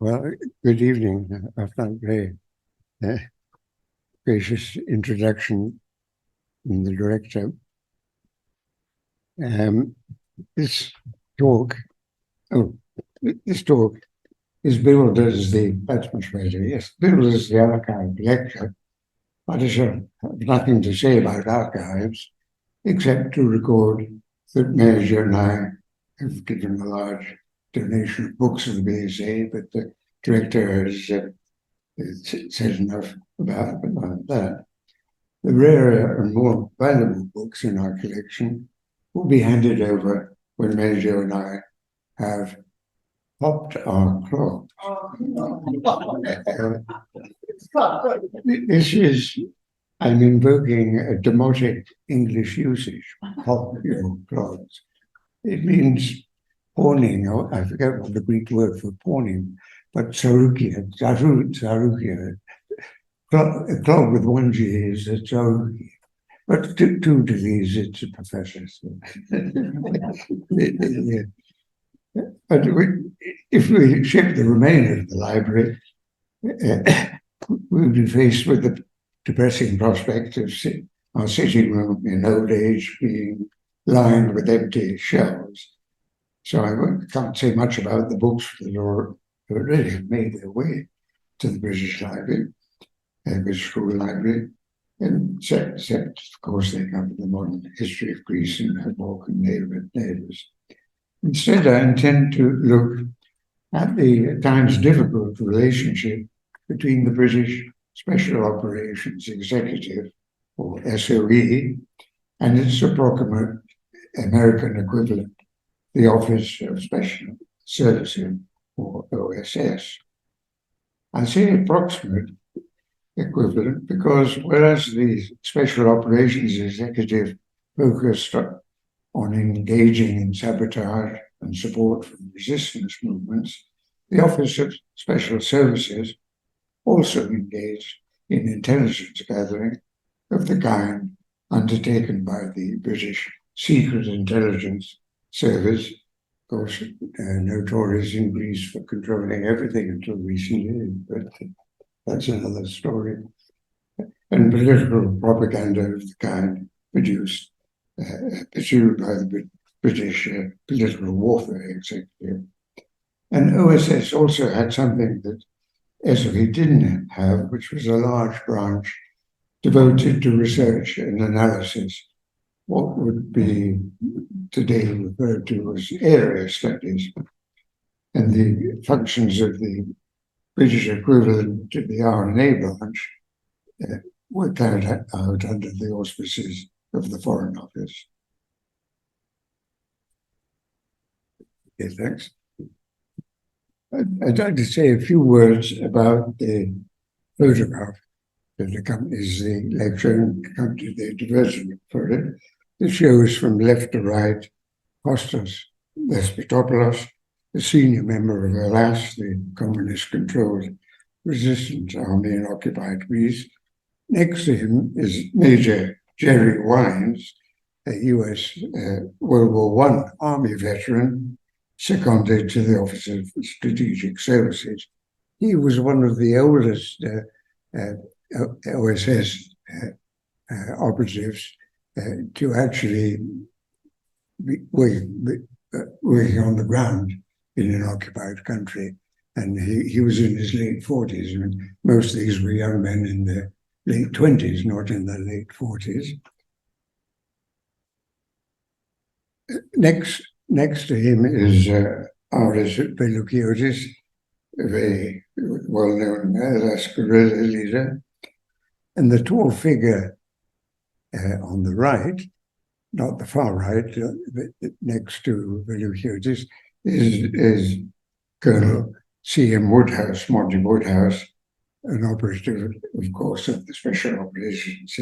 Well, good evening. After a very gracious introduction from the director. Um, this talk, oh, this talk is billed as that's much better, yes, billed as the archive lecture. I shall have nothing to say about archives, except to record that Manager and I have given a large donation of books to the BSA, but the director has said enough about that. The rarer and more valuable books in our collection will be handed over when Major and I have popped our clock. This is, I'm invoking a demotic English usage, pop your clogs. It means pawning, or I forget what the Greek word for pawning, but sarukia, sarukia. A clog with one G is a sarukia. But two to these, it's a professor. So. But if we ship the remainder of the library, we'll be faced with the depressing prospect of our sitting room in old age being lined with empty shelves. So I can't say much about the books that already have made their way to the British Library, British School Library, except of course they cover the modern history of Greece and her Balkan neighbours. Instead, I intend to look at the at times difficult relationship between the British Special Operations Executive, or SOE, and its approximate American equivalent, the Office of Special Services, or OSS. I say approximate equivalent because whereas the Special Operations Executive focused on engaging in sabotage and support from resistance movements, the Office of Special Services also engaged in intelligence gathering of the kind undertaken by the British Secret Intelligence Service, of course, notorious in Greece for controlling everything until recently, but that's another story. And political propaganda of the kind pursued by the British Political Warfare Executive. And OSS also had something that SOE didn't have, which was a large branch devoted to research and analysis, what would be today referred to as area studies, and the functions of the British equivalent to the R&A branch were carried out under the auspices of the Foreign Office. Okay, thanks. I'd like to say a few words about the photograph that accompanies the lecture and accompanies the advertisement for it. It shows from left to right Kostas Despotopoulos, a senior member of Hellas, the communist-controlled resistance army in occupied Greece. Next to him is Major Jerry Wines, a US World War I Army veteran seconded to the Office of Strategic Services. He was one of the oldest OSS operatives to actually be working on the ground in an occupied country. And he was in his late 40s, and most of these were young men in their late 20s, not in their late 40s. Next to him is Aris Veloukiotis, a very well-known Hellas guerrilla leader. And the tall figure on the right, not the far right, but next to Veloukiotis, is Colonel C.M. Woodhouse, Monty Woodhouse, an operative, of course, of the Special Operations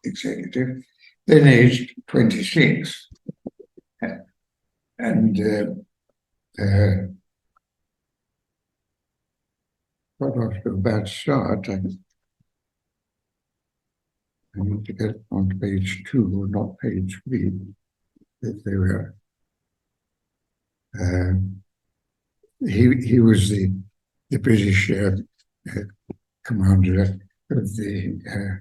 Executive, then aged 26. And got off to a bad start. I need to get on to page 2, not page 3, if they were. He was the the British commander of the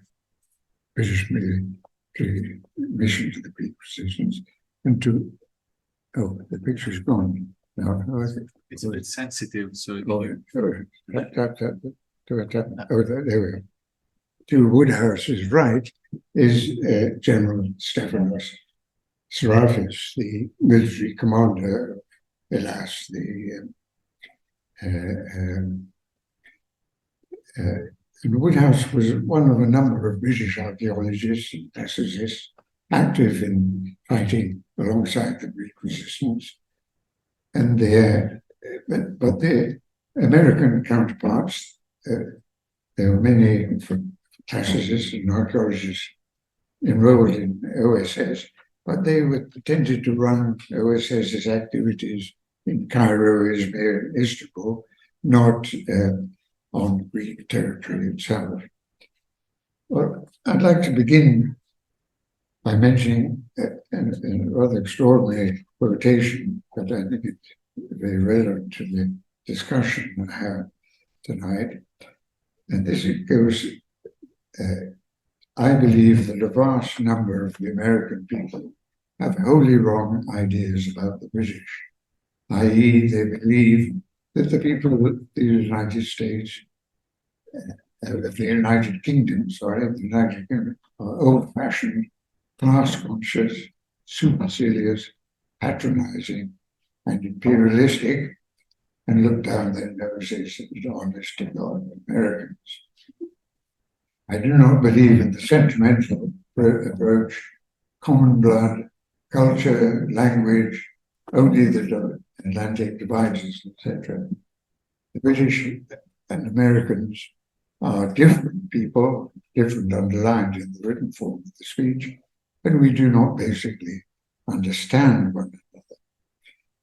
British military mission to the Greek positions, and to the picture's gone now. It's a bit sensitive, so there we go. To Woodhouse's right is General Stephanos Serafis, the military commander, alas, Woodhouse was one of a number of British archaeologists and pacifist active in fighting alongside the Greek resistance, and but their American counterparts, there were many pacifist and archaeologists enrolled in OSS, but they tended to run OSS's activities in Cairo, Izmir, Istanbul, not on Greek territory itself. Well, I'd like to begin by mentioning a rather extraordinary quotation that I think is very relevant to the discussion I have tonight. And this goes, I believe that a vast number of the American people have wholly wrong ideas about the British, i.e. they believe that the people of the United States, of the United Kingdom, are old-fashioned, class-conscious, supercilious, patronizing, and imperialistic, and look down their noses at honest to God Americans. I do not believe in the sentimental approach, common blood, culture, language, only the Atlantic divides us, etc. The British and Americans are different people, different underlined in the written form of the speech, but we do not basically understand one another.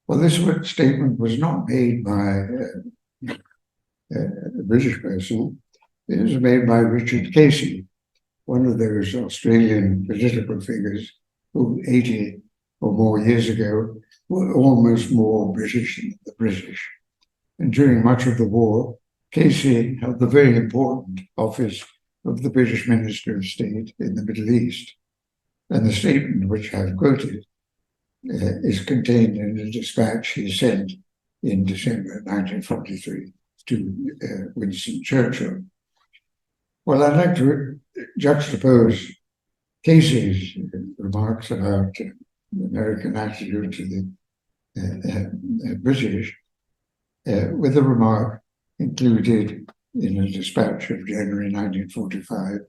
Well, this statement was not made by a British person. It was made by Richard Casey, one of those Australian political figures who 80 or more years ago were almost more British than the British. And during much of the war, Casey held the very important office of the British Minister of State in the Middle East. And the statement which I've quoted is contained in a dispatch he sent in December 1943 to Winston Churchill. Well, I'd like to juxtapose Casey's remarks about the American attitude to the British with a remark included in a dispatch of January 1945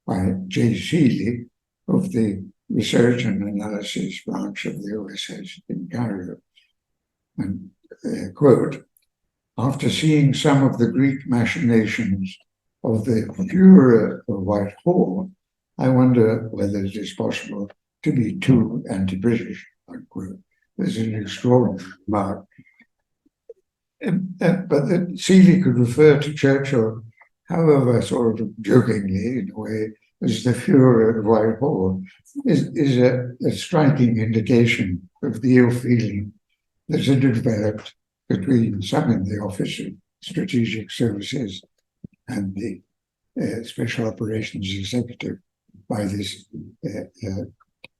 by J. Seeley of the Research and Analysis branch of the OSS in Cairo. And quote, after seeing some of the Greek machinations of the Führer of Whitehall, I wonder whether it is possible to be too anti-British, unquote. This is an extraordinary remark. But that Seeley could refer to Churchill, however sort of jokingly in a way, as the Führer of Whitehall, is a striking indication of the ill feeling that had developed between some in the Office of Strategic Services and the Special Operations Executive by this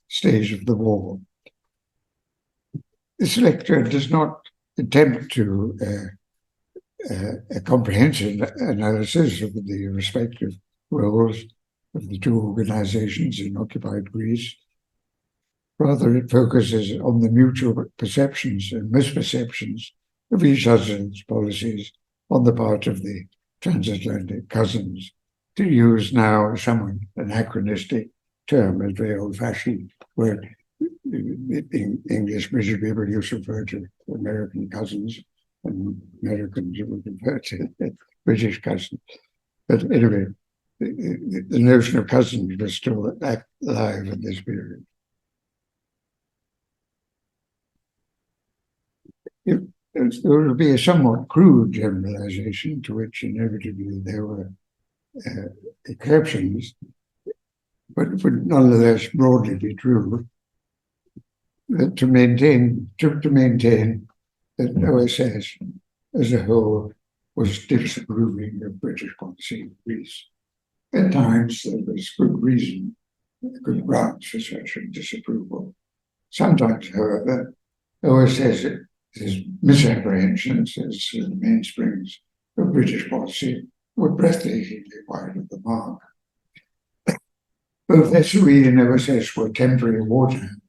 stage of the war. This lecture does not attempt to a comprehensive analysis of the respective roles of the two organizations in occupied Greece. Rather, it focuses on the mutual perceptions and misperceptions of each other's policies on the part of the transatlantic cousins, to use now a somewhat anachronistic term, a very old-fashioned word. English British people used to refer to American cousins, and Americans would refer to British cousins. But anyway, the notion of cousins was still alive in this period. There would be a somewhat crude generalization, to which inevitably there were exceptions, but it would nonetheless broadly be true that to maintain that OSS as a whole was disapproving of British policy in Greece. At times, there was good reason, good grounds for such a disapproval. Sometimes, however, OSS's misapprehensions as to the mainsprings of British policy were breathtakingly wide of the mark. Both SOE and OSS were temporary wartime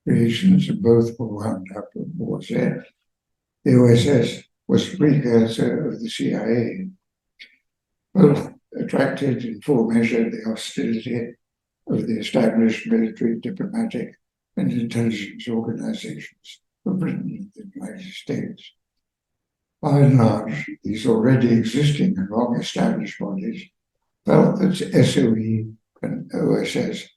creations, and both were wound up at war's end. The OSS was the precursor of the CIA. Both attracted in full measure the hostility of the established military, diplomatic, and intelligence organizations of Britain and the United States. By and large, these already existing and long-established bodies felt that SOE and OSS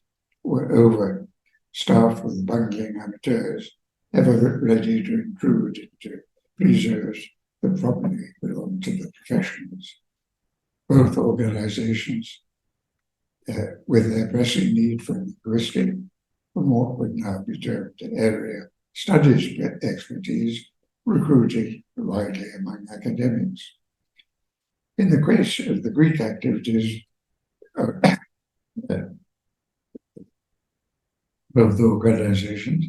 were overstaffed with bungling amateurs, ever ready to intrude into preserves that probably belonged to the professionals. Both organizations, with their pressing need for linguistic, from what would now be termed area studies expertise, recruiting widely among academics. In the case of the Greek activities, both organizations,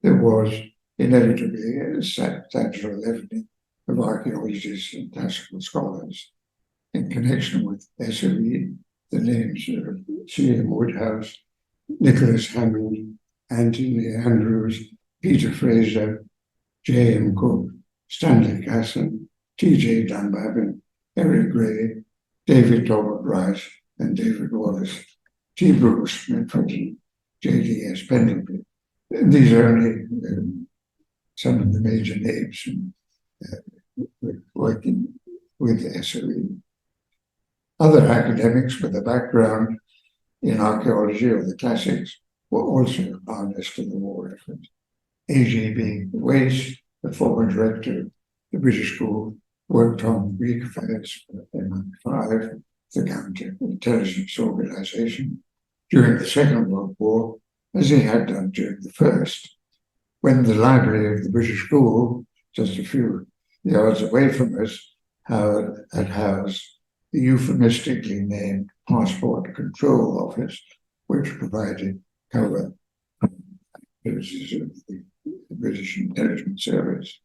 there was inevitably a substantial leavening of archaeologists and classical scholars. In connection with SOE, the names of C.M. Woodhouse, Nicholas Hammond, Anthony Andrews, Peter Fraser, J.M. Cook, Stanley Casson, T.J. Dunbabin, Eric Gray, David Talbot Rice, and David Wallace, T. Bruce Mitford, J.D.S. Pendlebury. And these are only some of the major names working with the SOE. Other academics with a background in archaeology or the classics were also harnessed to the war effort. A.G.B. Wace, the former director of the British School, worked on Greek affairs for MI5, the counter-intelligence organization, during the Second World War, as he had done during the First. When the library of the British School, just a few yards away from us, had housed the euphemistically named Passport Control Office, which provided cover services of the British Intelligence Service.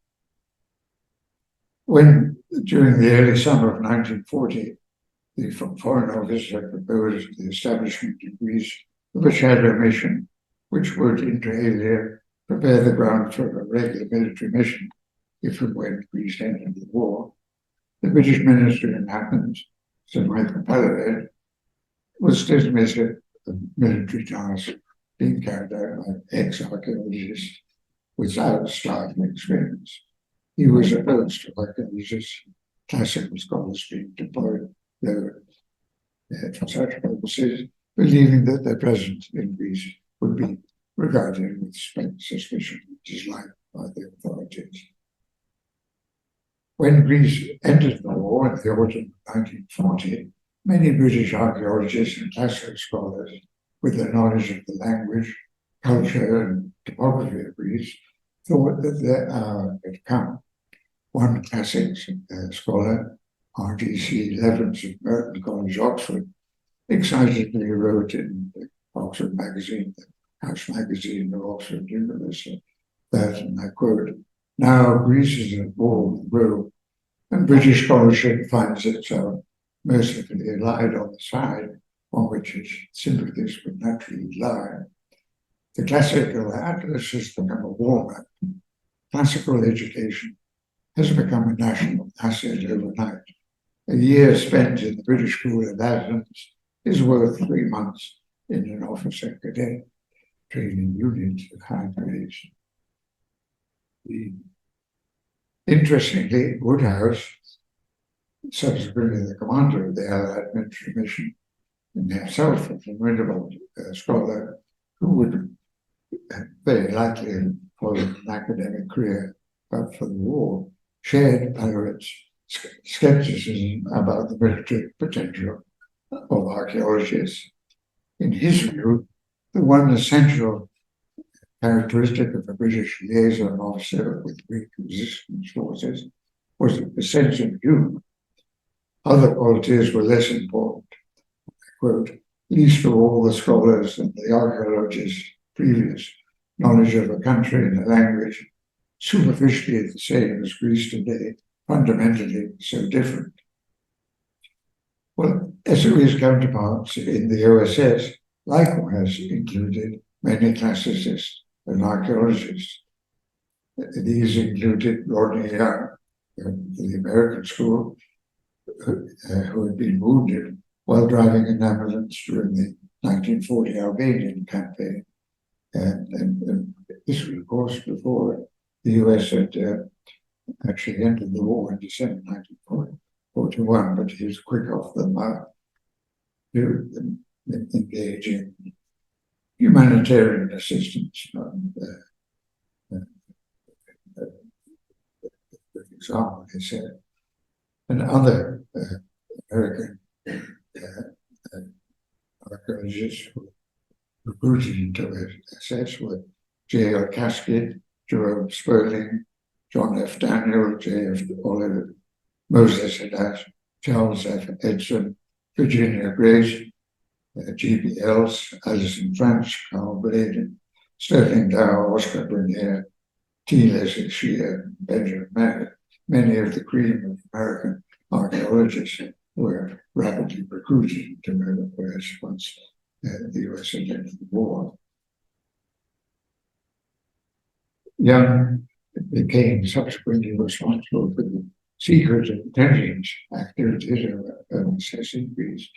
When, during the early summer of 1940, the Foreign Office had proposed the establishment in Greece of a shadow mission, which would, inter alia, prepare the ground for a regular military mission if and when Greece entered the war, the British Minister in Athens, Sir Michael Pallivet, was dismissed a military task being carried out by ex-archaeologists without starting experience. He was opposed to archaeologists, classical scholars being deployed there for such purposes, believing that their presence in Greece would be regarded with suspicion and dislike by the authorities. When Greece entered the war in the autumn of 1940, many British archaeologists and classical scholars, with their knowledge of the language, culture, and topography of Greece, thought that their hour had come. One classics scholar, R.D.C. Levens of Merton College, Oxford, excitedly wrote in the Oxford magazine, the House magazine of Oxford University, that, and I quote, "Now Greece is at war with Rome, and British scholarship finds itself mercifully allied on the side on which its sympathies would naturally lie. The classical atlas has become a warm-up. Classical education has become a national asset overnight. A year spent in the British School of Athens is worth 3 months in an officer cadet training unit of high grades." Interestingly, Woodhouse, subsequently the commander of the Allied military mission, and himself a formidable scholar who would very likely have followed an academic career but for the war, shared Pallivet's skepticism about the military potential of archaeologists. In his view, the one essential characteristic of a British liaison officer with Greek resistance forces was a sense of humor Other qualities were less important. Quote, least of all the scholars and the archaeologists' previous knowledge of a country and a language, superficially the same as Greece today, fundamentally so different. Well, SOE's counterparts in the OSS likewise included many classicists and archaeologists. These included Rodney Young, the American school, who had been wounded while driving an ambulance during the 1940 Albanian campaign. And this was, of course, before the US had actually entered the war in December 1941, but he was quick off the mark to engage in humanitarian assistance. For example, he said, and other American archaeologists who recruited into SS were J.L. Caskett, Jerome Sperling, John F. Daniel, J.F. Oliver, Moses Haddad, Charles F. Edson, Virginia Grace, G.B. Ells, Alison French, Carl Bladen, Sterling Dow, Oscar Bernier, T. Leslie Shear, Benjamin Merritt. Many of the cream of American archaeologists were rapidly recruited into the US once the US had entered the war. Young became subsequently responsible for the secret intelligence activities of OSS in Greece,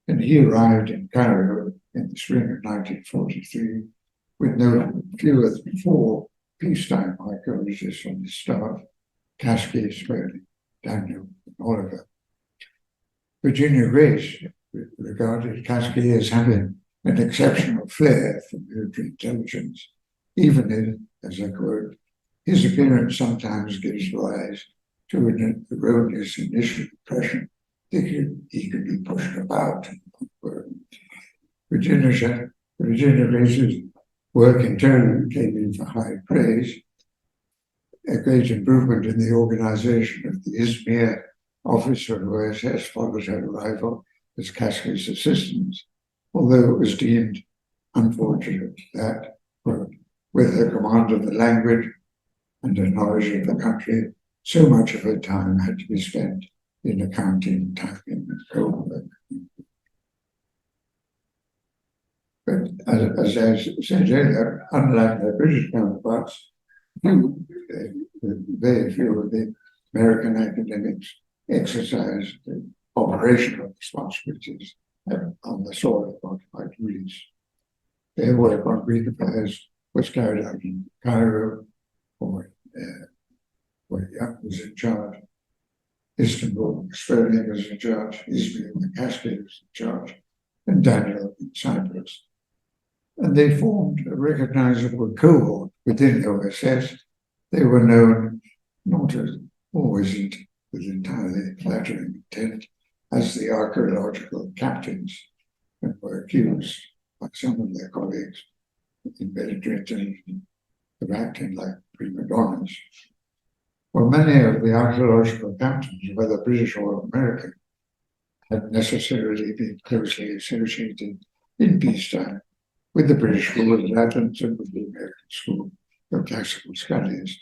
and he arrived in Cairo in the spring of 1943 with no fewer than 4 peacetime archaeologists on his staff: Caskett, Sperling, Daniel, and Oliver. Virginia Grace regarded Caskett as having an exceptional flair for military intelligence, even in, as I quote, his appearance sometimes gives rise to an erroneous initial impression that he could be pushed about. Virginia Grace's work in turn came in for high praise. A great improvement in the organization of the Izmir office of OSS followed her arrival as Caskett's assistant, although it was deemed unfortunate that, with her command of the language and her knowledge of the country, so much of her time had to be spent in accounting, typing, and code. But as I said earlier, unlike their British counterparts, very few of the American academics exercised the operational responsibilities on the soil of occupied Greece. Their work on Greek affairs was carried out in Cairo, where Young was in charge, Istanbul, Sperling was in charge, Izmir, the Caskett was in charge, and Daniel in Cyprus. And they formed a recognizable cohort within OSS. They were known, not as always with entirely flattering intent, as the archaeological captains, and were accused by some of their colleagues in military intelligence of acting like prima donnas. Well, many of the archaeological captains, whether British or American, had necessarily been closely associated in peacetime with the British School of Athens and with the American School of Classical Studies.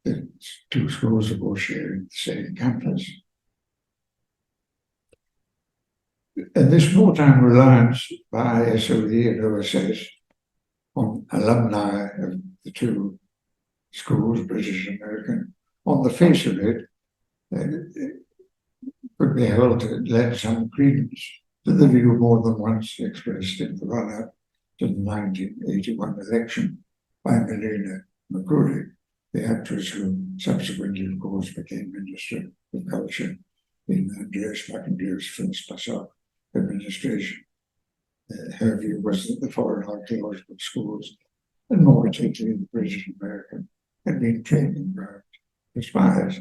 The 2 schools, of course, sharing the same campus. And this wartime reliance by SOE and OSS on alumni of the 2 schools, British and American, on the face of it, could be held to lend some credence to the view more than once expressed in the run-up to the 1981 election by Melina Mercouri, the actress who subsequently, of course, became Minister of Culture in Andreas Mackenbier's first PASOK administration. Her view was that the foreign archaeological schools, and more particularly the British and American, had been training ground for spies.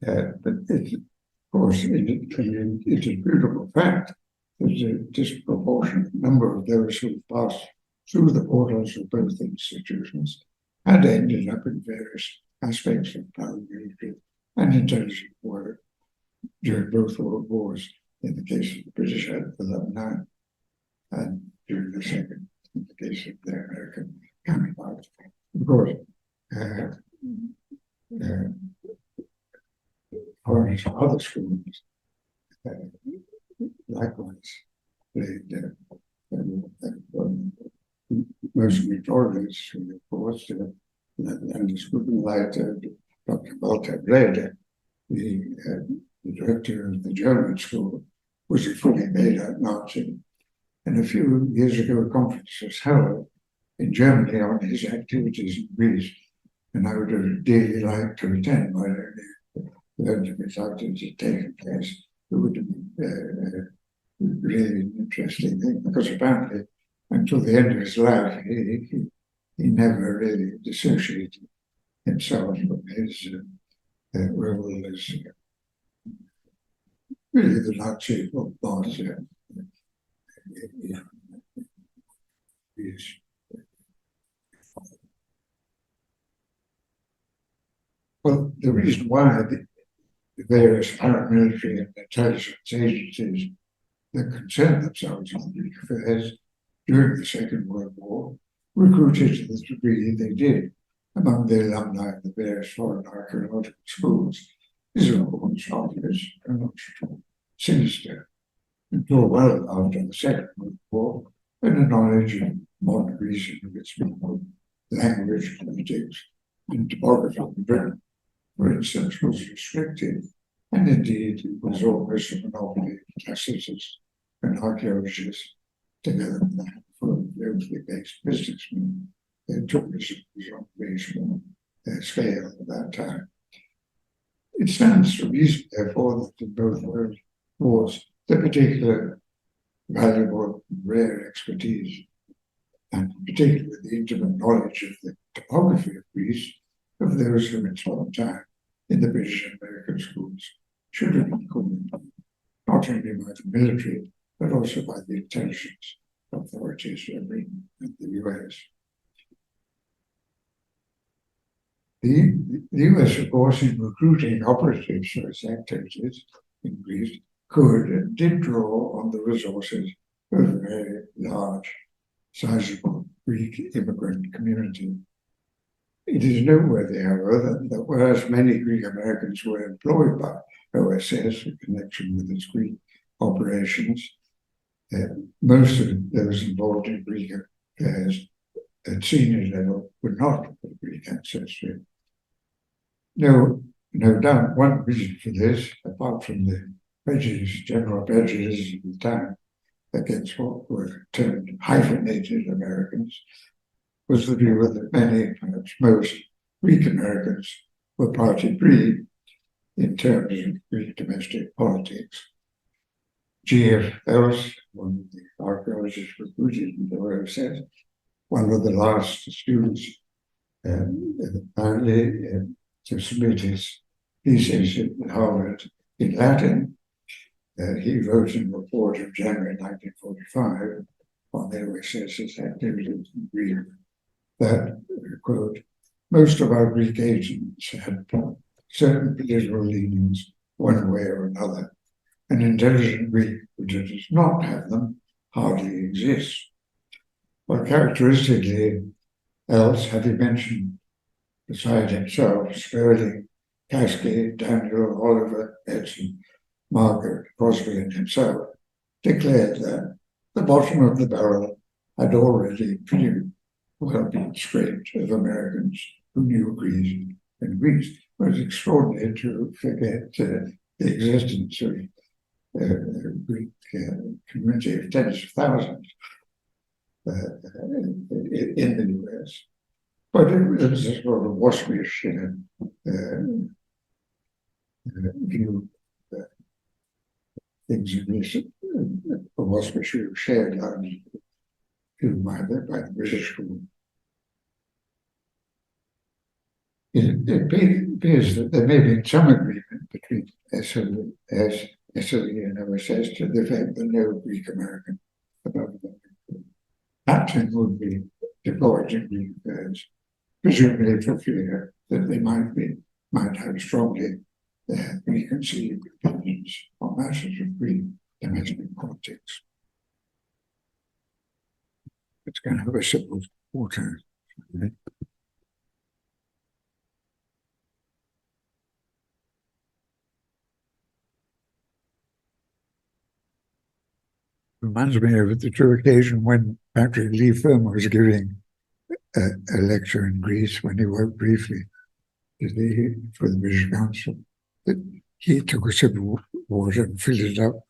But it, of course, it is a beautiful fact that a disproportionate number of those who passed through the portals of both institutions had ended up in various aspects of paramilitary and intelligence work, during both World Wars, in the case of the British alumni, and during the second, in the case of their American counterparts. Of course, foreigners from other schools likewise played most notorious, of course, and the school like Dr. Walter Bled, the director of the German school, was a fully made-out Nazi. And a few years ago, a conference was held in Germany on his activities in Greece, and I would have dearly liked to attend, but I only learned of his activities had taken place. It would have been really an interesting thing, because apparently, until the end of his life, he never really dissociated himself from his role as really the Nazi boss. Well, the reason why the various paramilitary and intelligence agencies that concern themselves with Greek affairs during the Second World War recruited to the degree they did among the alumni of the various foreign archaeological schools is of course obvious and not at all sinister, until well after the Second World War, when the knowledge of modern Greece and its people, language, politics, and topography in Britain, for instance, was restricted, and indeed it was almost a monopoly of classicists and archaeologists, together with a handful of locally based businessmen that took this on a very small scale at that time. It stands to reason, therefore, that in both world wars, the particular valuable, rare expertise, and particularly the intimate knowledge of the topography of Greece, of those who had spent time in the British and American schools, should have been called not only by the military, but also by the intelligence authorities of Britain and the US. The US, of course, in recruiting operatives for its activities in Greece, could and did draw on the resources of a very large, sizable Greek immigrant community. It is noteworthy, however, that whereas many Greek Americans were employed by OSS in connection with its Greek operations, most of those involved in Greek affairs at senior level would not have Greek ancestry. No doubt one reason for this, apart from the general prejudice of the time against what were termed hyphenated Americans, was the view that many, perhaps most, Greek Americans were party breed in terms of Greek domestic politics. G.F. Ellis, one of the archaeologists recruited in the OSS, one of the last students, apparently to submit his thesis at Harvard in Latin. He wrote in a report of January 1945 on the OSS's activities in Greece that, quote, most of our Greek agents had certain political leanings one way or another. An intelligent Greek who does not have them hardly exists. But characteristically else, having mentioned beside himself Sperling, Cascade, Daniel, Oliver, Edson, Margaret, Crosby, and himself, declared that the bottom of the barrel had already pretty well been scraped of Americans who knew Greece and Greece. It was extraordinary to forget the existence of a Greek community of tens of thousands in the US. But it was a sort of waspish view things in this, a waspish view shared largely by the British school. It appears that there may be some agreement between SLE and OSS to the effect that no Greek American above captain would be deployed in Greek affairs, presumably for fear that they might have strongly preconceived opinions on matters of Greek domestic politics. It's going to have a sip of water. Reminds me of the true occasion when Patrick Lee Firm was giving a lecture in Greece when he worked briefly for the British Council. That he took a sip of water and filled it up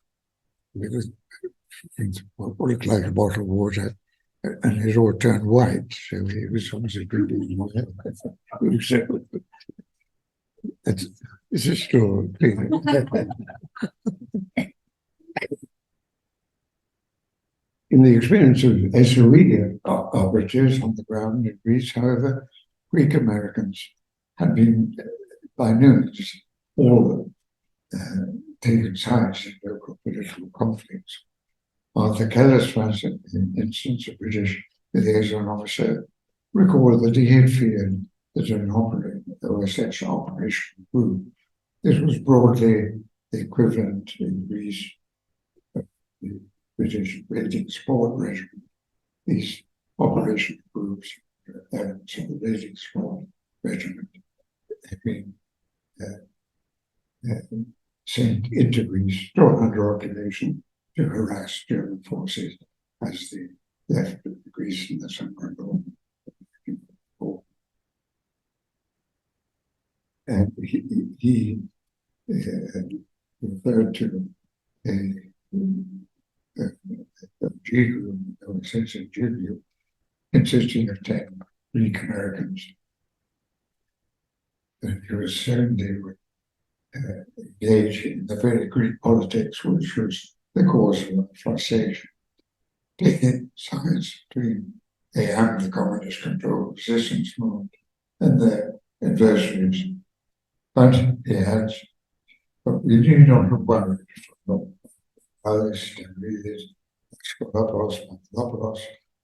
with what looked like a bottle of water, and it all turned white. So he was obviously drinking water. It's a story. In the experience of SOE operatives on the ground in Greece, however, Greek Americans had been by no means all taken sides in local political conflicts. Arthur Keller's instance, a British liaison officer, recalled that he had feared that an OSS operational group, this was broadly the equivalent in Greece of the British raiding support regiment. These operational groups, elements of the raiding support regiment, had been sent into Greece, brought under occupation to harass German forces as they left Greece in the summer of 1944. And he referred to a G group, essentially G group, consisting of 10 Greek Americans. And he was certain they would engage in the very Greek politics, which was the cause of frustration, taking sides between AM, the communist controlled resistance movement, and their adversaries. But he adds, but we need not have worried for Alice and Reed, Skolopoulos, Mantelopoulos,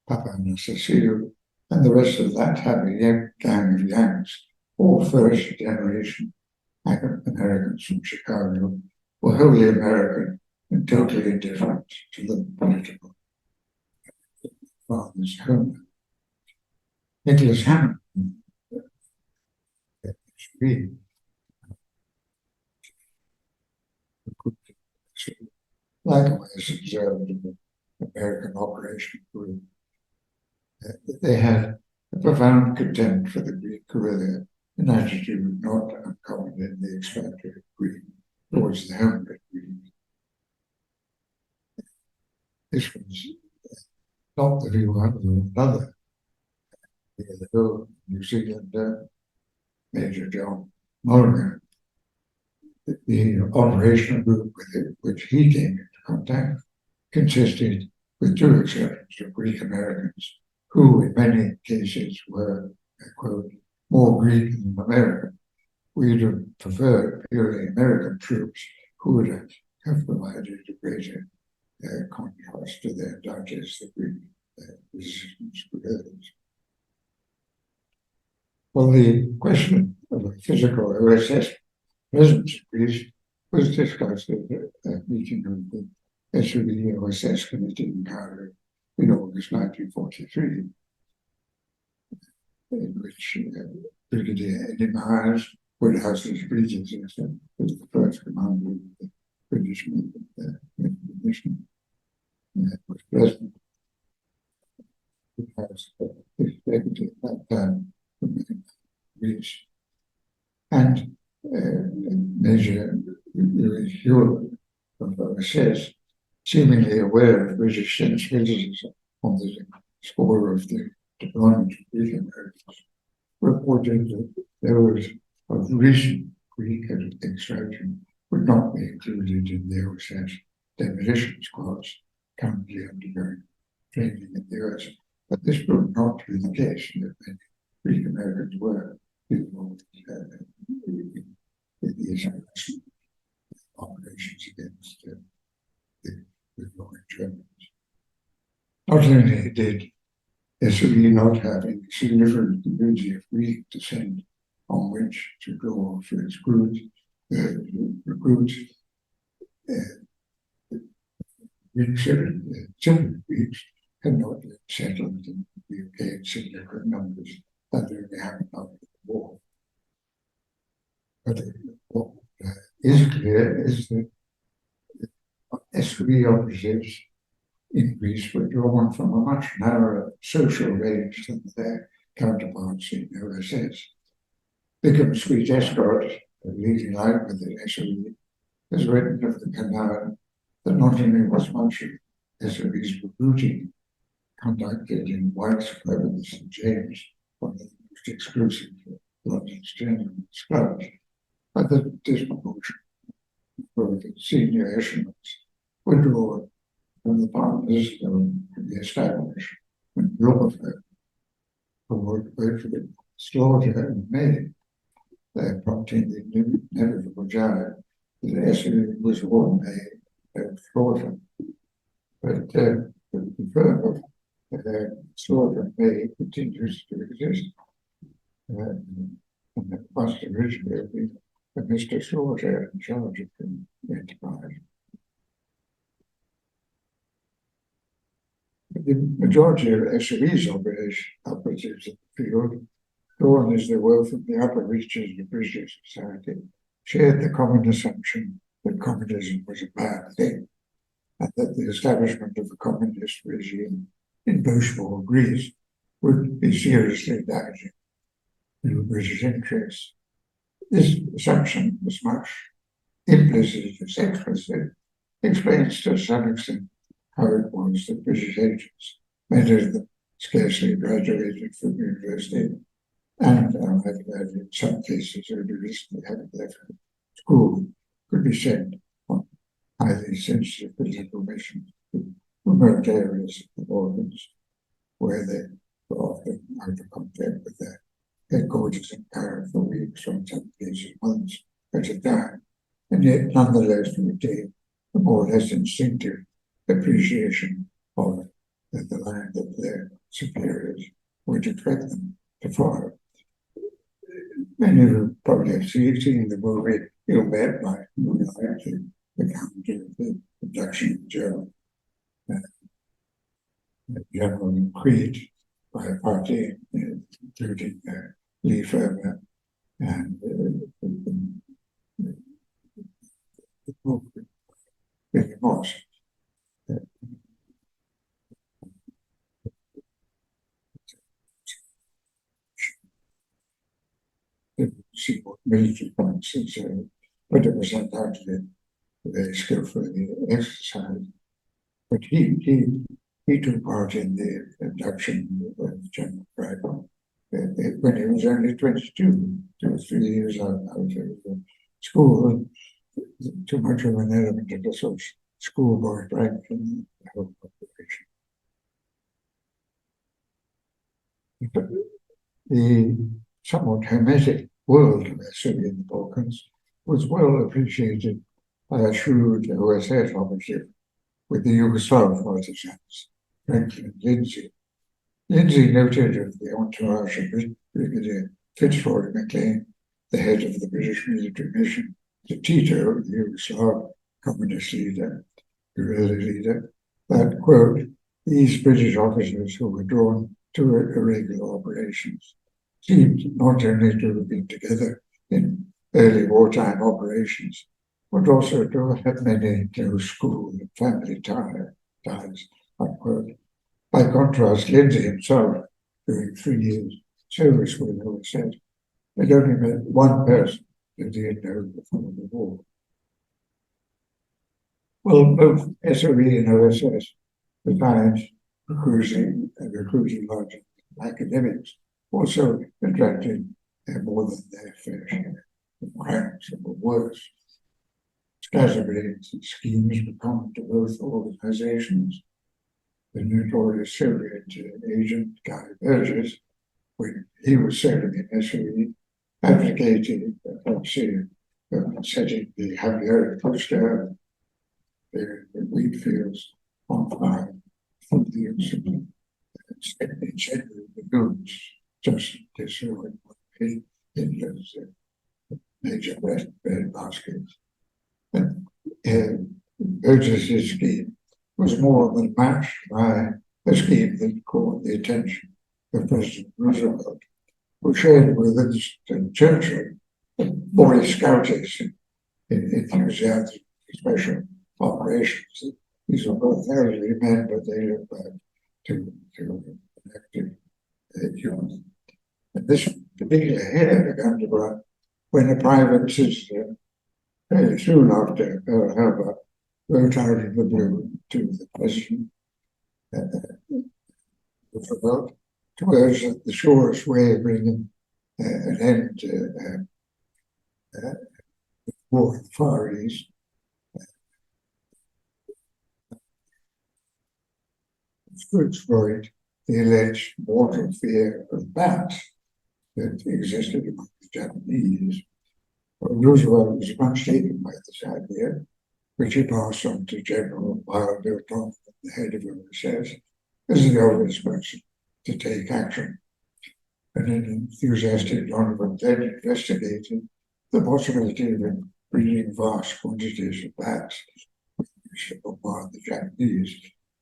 Papa Anastasio, and the rest of that happy gang of Yanks, all first generation Americans from Chicago, were wholly American and totally indifferent to the political father's homeland. Nicholas Hammond, likewise observed in the American Operation Group, they had a profound contempt for the Greek guerrilla, an attitude not uncommon in the expatriate Greek towards the homeland Greek. This was not the view of another, the New Zealander, Major John Mulligan. The operational group with which he came into contact consisted, with two exceptions, of Greek Americans, who in many cases were, quote, more Greek than American. We'd have preferred purely American troops who would have provided a greater contrast to their digest the Greek resistance guerrillas. Well, the question of a physical OSS presence in Greece was discussed at a meeting of the SOE OSS Committee in Cairo in August 1943, in which Brigadier Eddie Myers, Woodhouse's predecessor, was the first commander of the British mission, was present. Woodhouse, his deputy at that time, from Greece, and Major Louis Hewlett of OSS, seemingly aware of British sensibilities on the score of the deployment of Greek Americans, reported that those of recent Greek extraction would not be included in the OSS demolition squads currently undergoing training in the US. But this proved not to be the case, that many Greek Americans were involved in these operations against the withdrawing Germans. Not only did SOE not have a significant community of Greek descent on which to draw for its crews, recruits children weeks had not yet settled in the UK in significant numbers that they only happened after the war. But what is clear is that SB operatives in Greece were drawn from a much narrower social range than their counterparts in OSS. Bickham's Sweet Escort, leading line with the SOE, has written of the canal that not only was much of SOE's recruiting conducted in White's Club and St. James, one of the most exclusive London's gentlemen's clubs, but the disproportionate growth in senior echelons were drawn from the partners of the establishment Wilberforce, who would wait for the slaughter in May, prompting the inevitable giant that SOE was one May slaughter. But the further slaughter May continues to exist. And it must originally have been a Mr. Slaughter in charge of the enterprise. The majority of SOE's operatives in the field, drawn as they were from the upper reaches of British society, shared the common assumption that communism was a bad thing, and that the establishment of a communist regime in post-war Greece would be seriously damaging to British interests. This assumption, as much implicit as explicit, explains to some extent how it was that British agents, many of them scarcely graduated from university, and in some cases only recently having left school, could be sent on highly sensitive political missions to remote areas of the Balkans, where they were often out of contact with their headquarters in Paris for weeks, or in some cases months at a time, and yet nonetheless retain a more or less instinctive appreciation of the line that their superiors would expect them to follow. Many of you probably have seen the movie Ill Met by the account of the abduction of German General Creed by a party, including Lee Ferber and the movement Billy Moss. See what military points, but it was undoubtedly very skillfully exercised. But he took part in the abduction of General Craig when he was only 22, 2 or 3 years out of school. Too much of an element of the sort of schoolboy prank in the whole operation. But the somewhat hermetic world of SOE in the Balkans was well appreciated by a shrewd OSS operative with the Yugoslav partisans, Franklin Lindsay. Lindsay noted of the entourage of Brigadier Fitzroy MacLean, the head of the British military mission, to Tito, the Yugoslav communist leader, guerrilla leader, that, quote, these British officers who were drawn to irregular operations seemed not only to have been together in early wartime operations, but also to have many close school and family ties, unquote. By contrast, Lindsay himself, during 3 years service with OSS, had only met one person that he had known before the war. Well, both SOE and OSS, besides recruiting large academics, also attracted more than their fair share of crimes and worse. Scatterbrains and schemes were common to both organizations. The notorious Soviet agent Guy Burgess, when he was serving in SOE, advocated the policy of setting the Javier poster, the wheat fields on fire from the incident, incendiary the goods, just destroying Hitler's major bread baskets. And Burgess's scheme was more than matched by a scheme that caught the attention of President Roosevelt, who shared with Winston Churchill that Boy Scoutism in enthusiastic special operations. These were both elderly men, but they looked back to an active youth. And this particular had begun to run when a private citizen, fairly soon after Pearl Harbor, wrote out of the blue to the president Roosevelt to urge that the surest way of bringing an end to war in the Far East to exploit the alleged mortal fear of bats that existed among the Japanese. Well, Roosevelt was much taken by this idea, which he passed on to General Bill Thompson, the head of OSS, as the obvious person to take action. And an enthusiastic Donovan then investigated the possibility of breeding vast quantities of bats which to bombard the Japanese.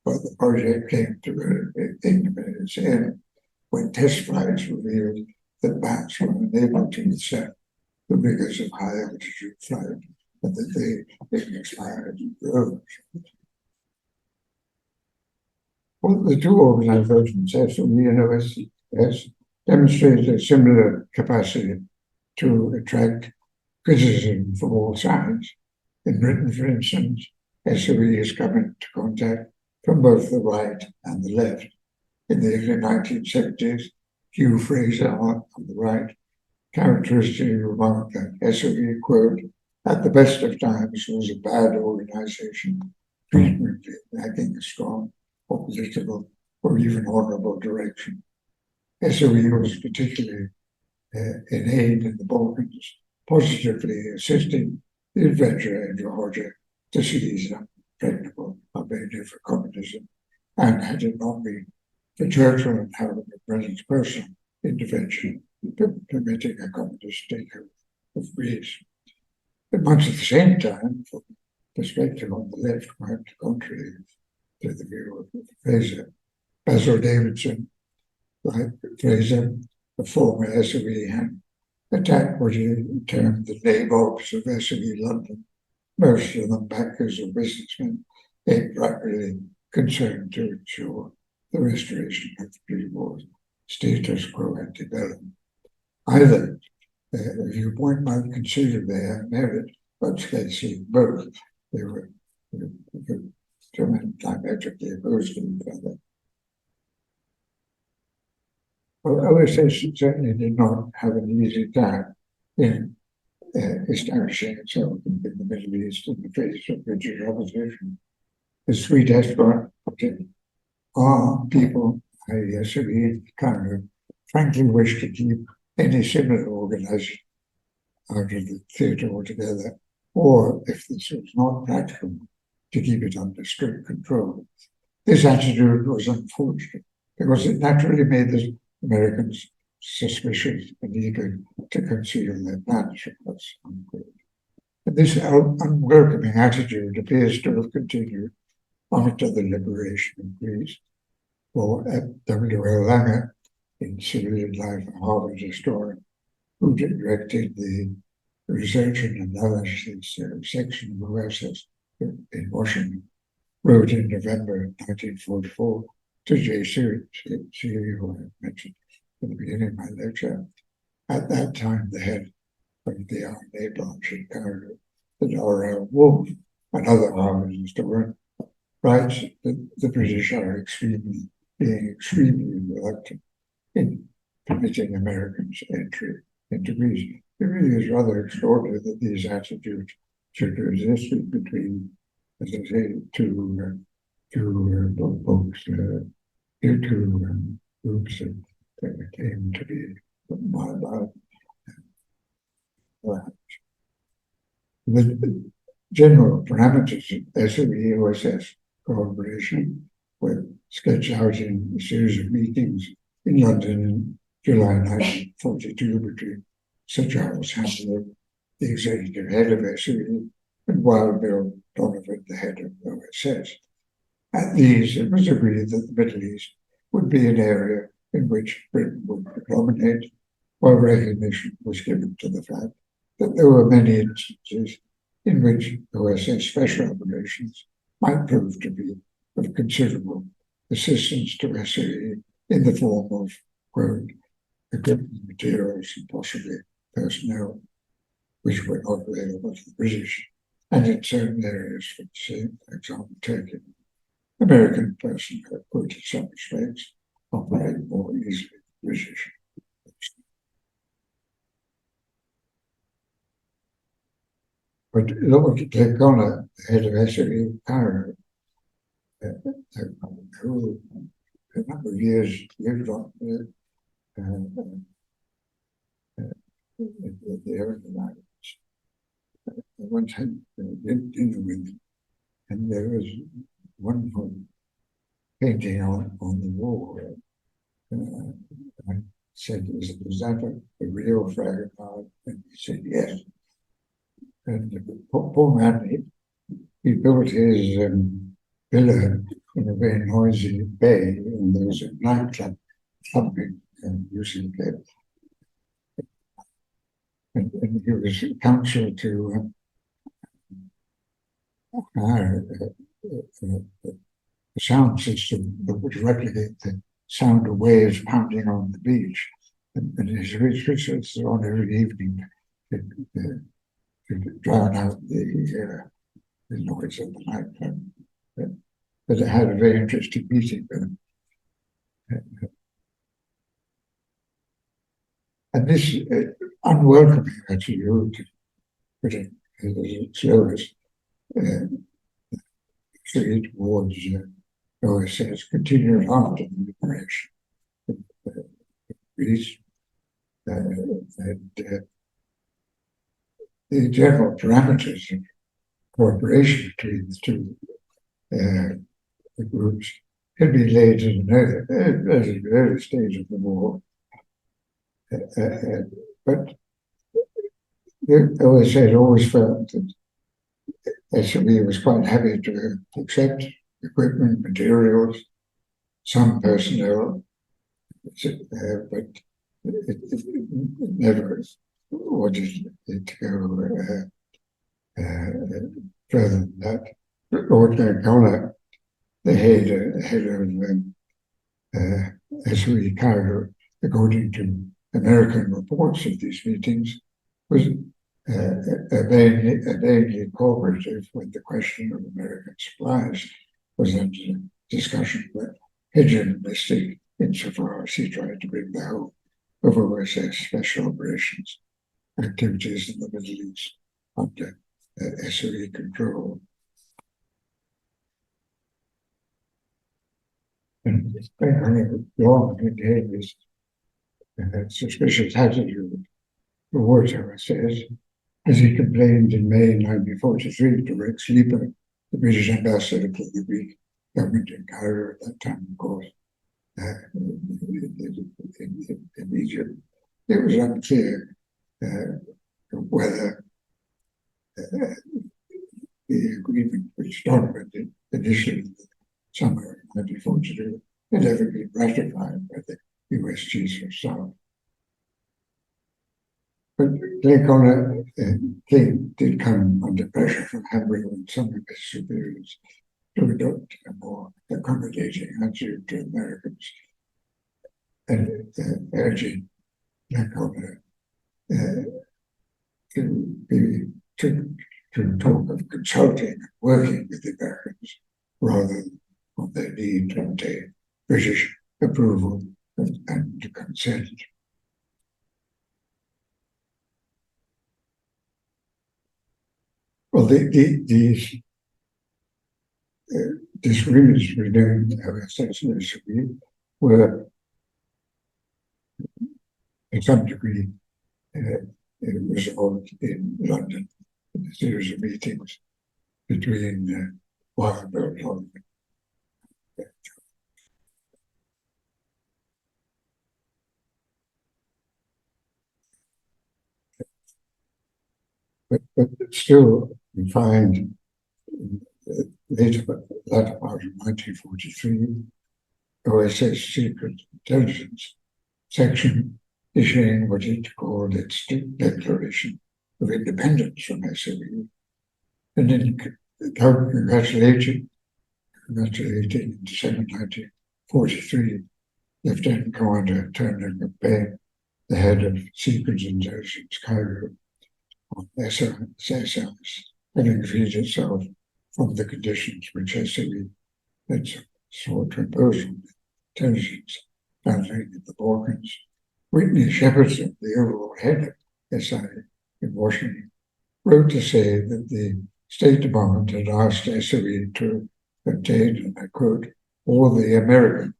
But the project came to its end when test flights revealed that bats were unable to withstand the rigors of high altitude flight and that they expired and rose. Well, the two organizations, SOE and OSS, demonstrated a similar capacity to attract criticism from all sides. In Britain, for instance, SOE has come into contact from both the right and the left. In the early 1970s, Hugh Fraser on the right characteristically remarked that SOE, quote, at the best of times was a bad organization, frequently lacking a strong or political or even honorable direction. SOE was particularly in aid in the Balkans, positively assisting the adventure in Georgia to seize unpregnable Albania for communism, and had it not been for Churchill and Howard Brennan's personal intervention, permitting a communist takeover of Greece. But much at the same time, from perspective on the left, quite contrary to the view of Fraser, Basil Davidson, like Fraser, the former SOE, had attacked what he termed the nabobs of SOE London, most of them backers or businessmen, primarily concerned to ensure the restoration of the pre-war status quo antebellum. Either viewpoint might consider their merit, but scarcely both. They were diametrically opposed to each other. Well, OSS certainly did not have an easy time in establishing itself in the Middle East in the face of British opposition. The sweet escort our people, i.e. SOE, frankly wish to keep any similar organization out of the theatre altogether, or if this was not practical, to keep it under strict control. This attitude was unfortunate because it naturally made the Americans suspicious and eager to conceal their plans from us. And this unwelcoming attitude appears to have continued after the liberation of Greece. For W.L. Langer, in Civilian Life, a Harvard historian, who directed the research and analysis section of OSS in Washington, wrote in November 1944 to J. Seeley, who I mentioned at the beginning of my lecture. At that time, the head of the R&A branch in Canada, that R.L. Wolfe, another Harvard historian, writes that the British are being extremely reluctant in permitting Americans entry into Greece. It really is rather extraordinary that these attitudes should exist between, as I say, two folks, two groups that came to be about. The general parameters of SOE-OSS cooperation were sketched out in a series of meetings in London in July 1942 between Sir Charles Hamilton the executive head of SOE, and Wild Bill Donovan, the head of OSS. At these, it was agreed that the Middle East would be an area in which Britain would predominate, while recognition was given to the fact that there were many instances in which OSS special operations might prove to be of considerable assistance to SOE in the form of, quote, equipment, materials, and possibly personnel, which were not available to the British, and in certain areas, for example, Turkey. American personnel could, in some respects, operate more easily than British. But Lord Glenconner, the head of SOE Cairo, who a number of years lived on the Arab Islands, I once had dinner with him, and there was wonderful painting on the wall. I said, is that a real Fragonard? And he said, yes. And the poor man, he built his villa in a very noisy bay, and there was a nightclub pumping using it. And he was counsel to hire a sound system that would replicate the sound of waves pounding on the beach. And his research on every evening to drown out the noise of the nightclub. But I had a very interesting meeting with him. And this unwelcoming attitude, put it as its lowest, towards OSS continued after the liberation of Greece. And the general parameters of cooperation between the two the groups had been laid at an early stage of the war. But the OSS always felt that SOE was quite happy to accept equipment, materials, some personnel, but it never wanted it to go further than that. Lord Glenconner, the head of SOE Cairo, according to American reports of these meetings, was vaguely cooperative when the question of American supplies was under discussion, but hedonistic insofar as he tried to bring the whole of OSS special operations activities in the Middle East under SOE control. And long maintained his suspicious attitude towards OSS, as he complained in May 1943 to Rex Sleeper, the British ambassador to the Greek government in Cairo at that time, of course, in Egypt. It was unclear whether the agreement which Donovan initially in the summer of 1942 had ever been ratified by the US Chiefs of Staff. But Glenconner did come under pressure from Hamburg and some of his superiors to adopt a more accommodating attitude to Americans, and urging Glenconner to talk of consulting and working with the Americans rather than on their need to obtain British approval and to consent. Well, these disagreements regarding OSS were, to some degree, resolved in London in a series of meetings between Wild Bill Donovan. but still, we find in the latter part of 1943, OSS Secret Intelligence Section issuing what it called its Declaration of Independence from SOE, and then congratulating in December 1943, Lieutenant Commander Turner McBain, the head of Secret Intelligence Cairo, on SOS, having freed itself from the conditions which SOE had sought to impose on intelligence founding in the Balkans. Whitney Shepardson, the overall head of SI in Washington, wrote to say that the State Department had asked SOE to obtain, and I quote, all the American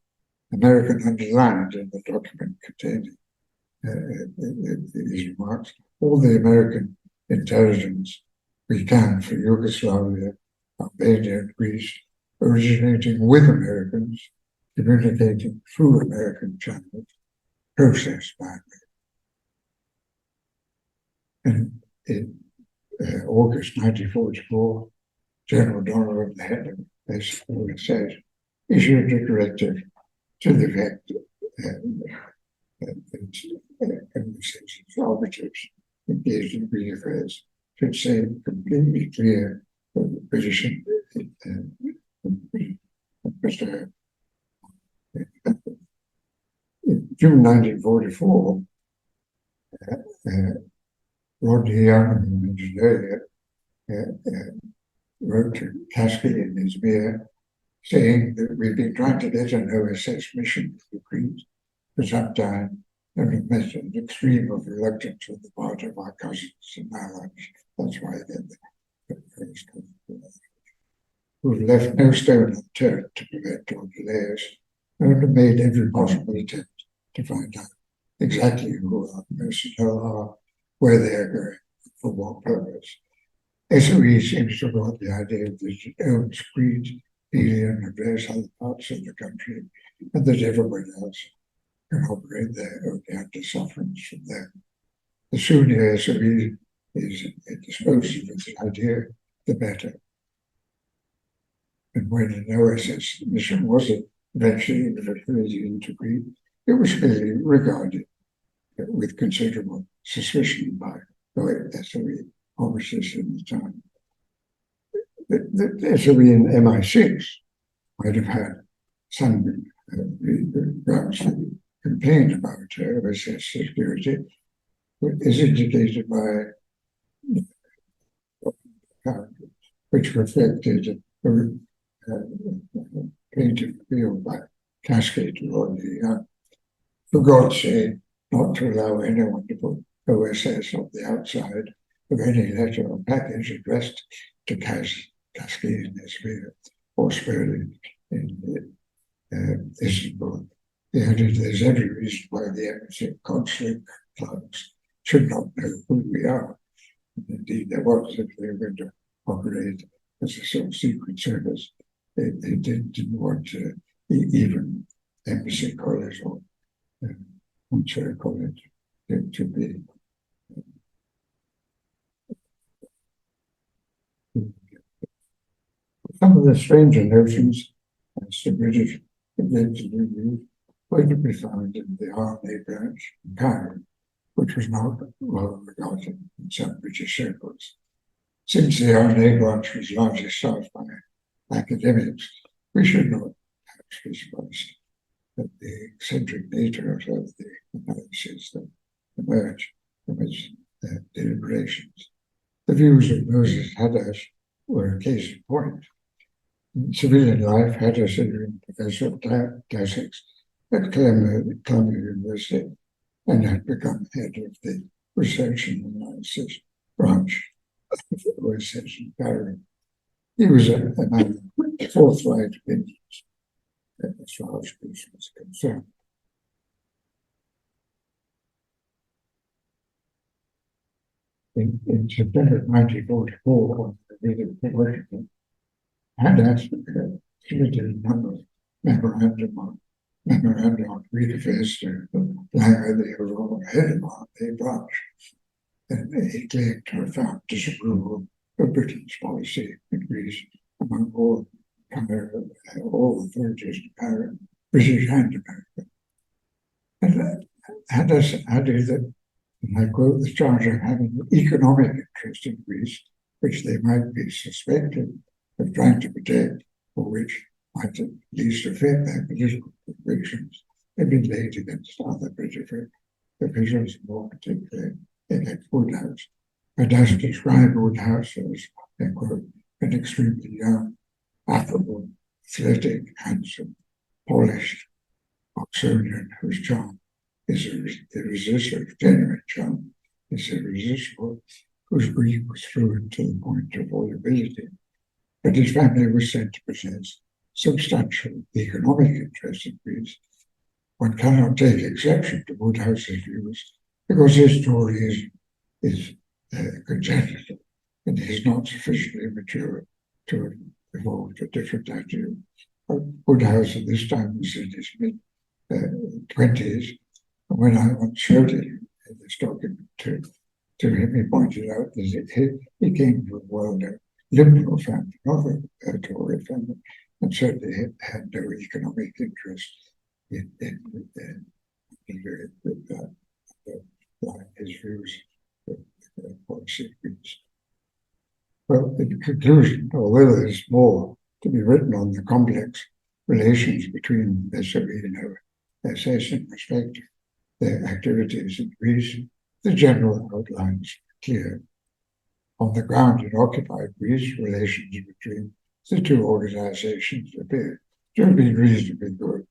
underlined in the document containing these remarks, all the American intelligence we can for Yugoslavia, Albania, and Greece, originating with Americans, communicating through American channels, processed by Americans. And in August 1944, General Donovan, the head of SOS, issued a directive to the effect that operatives engaged in Green affairs should say completely clear that the British in June 1944, Rodney Young, who mentioned earlier, wrote to Kasky in his mayor saying that we've been trying to get an OSS mission to the Greens for some time and have met an extreme of reluctance on the part of our cousins and allies. That's why we've left no stone unturned to prevent or delays and have made every possible attempt to find out exactly who our personnel are, where they are going, for what purpose. SOE seems to have got the idea that it owns Greens, Helium, and various other parts of the country, and that everyone else can operate there only under sufferance from them. The sooner SOE is disposed of this idea, the better. And when an OSS mission was eventually into Greece, it was really regarded with considerable suspicion by SOE officers in the time. The SOE and MI6 might have had some grounds to complain about OSS security, is indicated by which reflected painted field by Cascade Rodney Young. For God's sake, not to allow anyone to put OSS on the outside of any letter or package addressed to Cascade in his field or Sperling in Istanbul. He added, there's every reason why the embassy consulate clerks should not know who we are. And indeed, there was, if they were going to operate as a sort of secret service, they didn't want to even embassy college or consulate college to be. Some of the stranger notions as the British invented were to be found in the RNA branch in Cairo, which was not well regarded in some British circles. Since the RNA branch was largely staffed by academics, we should not have surprised that the eccentric nature of the analyses that emerged from its deliberations. The views of Moses Hadash were a case in point. In civilian life, Hadash had been professor of classics at Columbia University and had become head of the research and analysis branch of OSS in Cairo. He was a man of forthright opinions as far as peace was concerned. In September 1944, when the leader of Washington had submitted a number of memorandum on Greek affairs to the overall head of the branch. and he claimed to have found disapproval of Britain's policy in Greece among all authorities in Paris, British and American. And added that, and I quote, the charge of having an economic interest in Greece, which they might be suspected of trying to protect, or which might at least affect their political convictions, had been laid against other British officials, more particularly against Woodhouse. And as described Woodhouse as, quote, an extremely young, affable, athletic, handsome, polished Oxonian whose charm is irresistible, genuine charm is irresistible, whose Greek was fluent to the point of volubility. But his family was said to possess substantial economic interest in Greece. One cannot take exception to Woodhouse's views because his story is congenital and he is not sufficiently mature to have evolved a different attitude. Woodhouse at this time was in his mid-20s, and when I once showed him this document to him, he pointed out that he came from a well-known liberal family, not a Tory family, and certainly had no economic interest in his views of policy. Well, in conclusion, although there's more to be written on the complex relations between SOE and OSS in respect to their activities in Greece, the general outlines are clear. On the ground in occupied Greece, relations between the two organizations appear to have been reasonably good.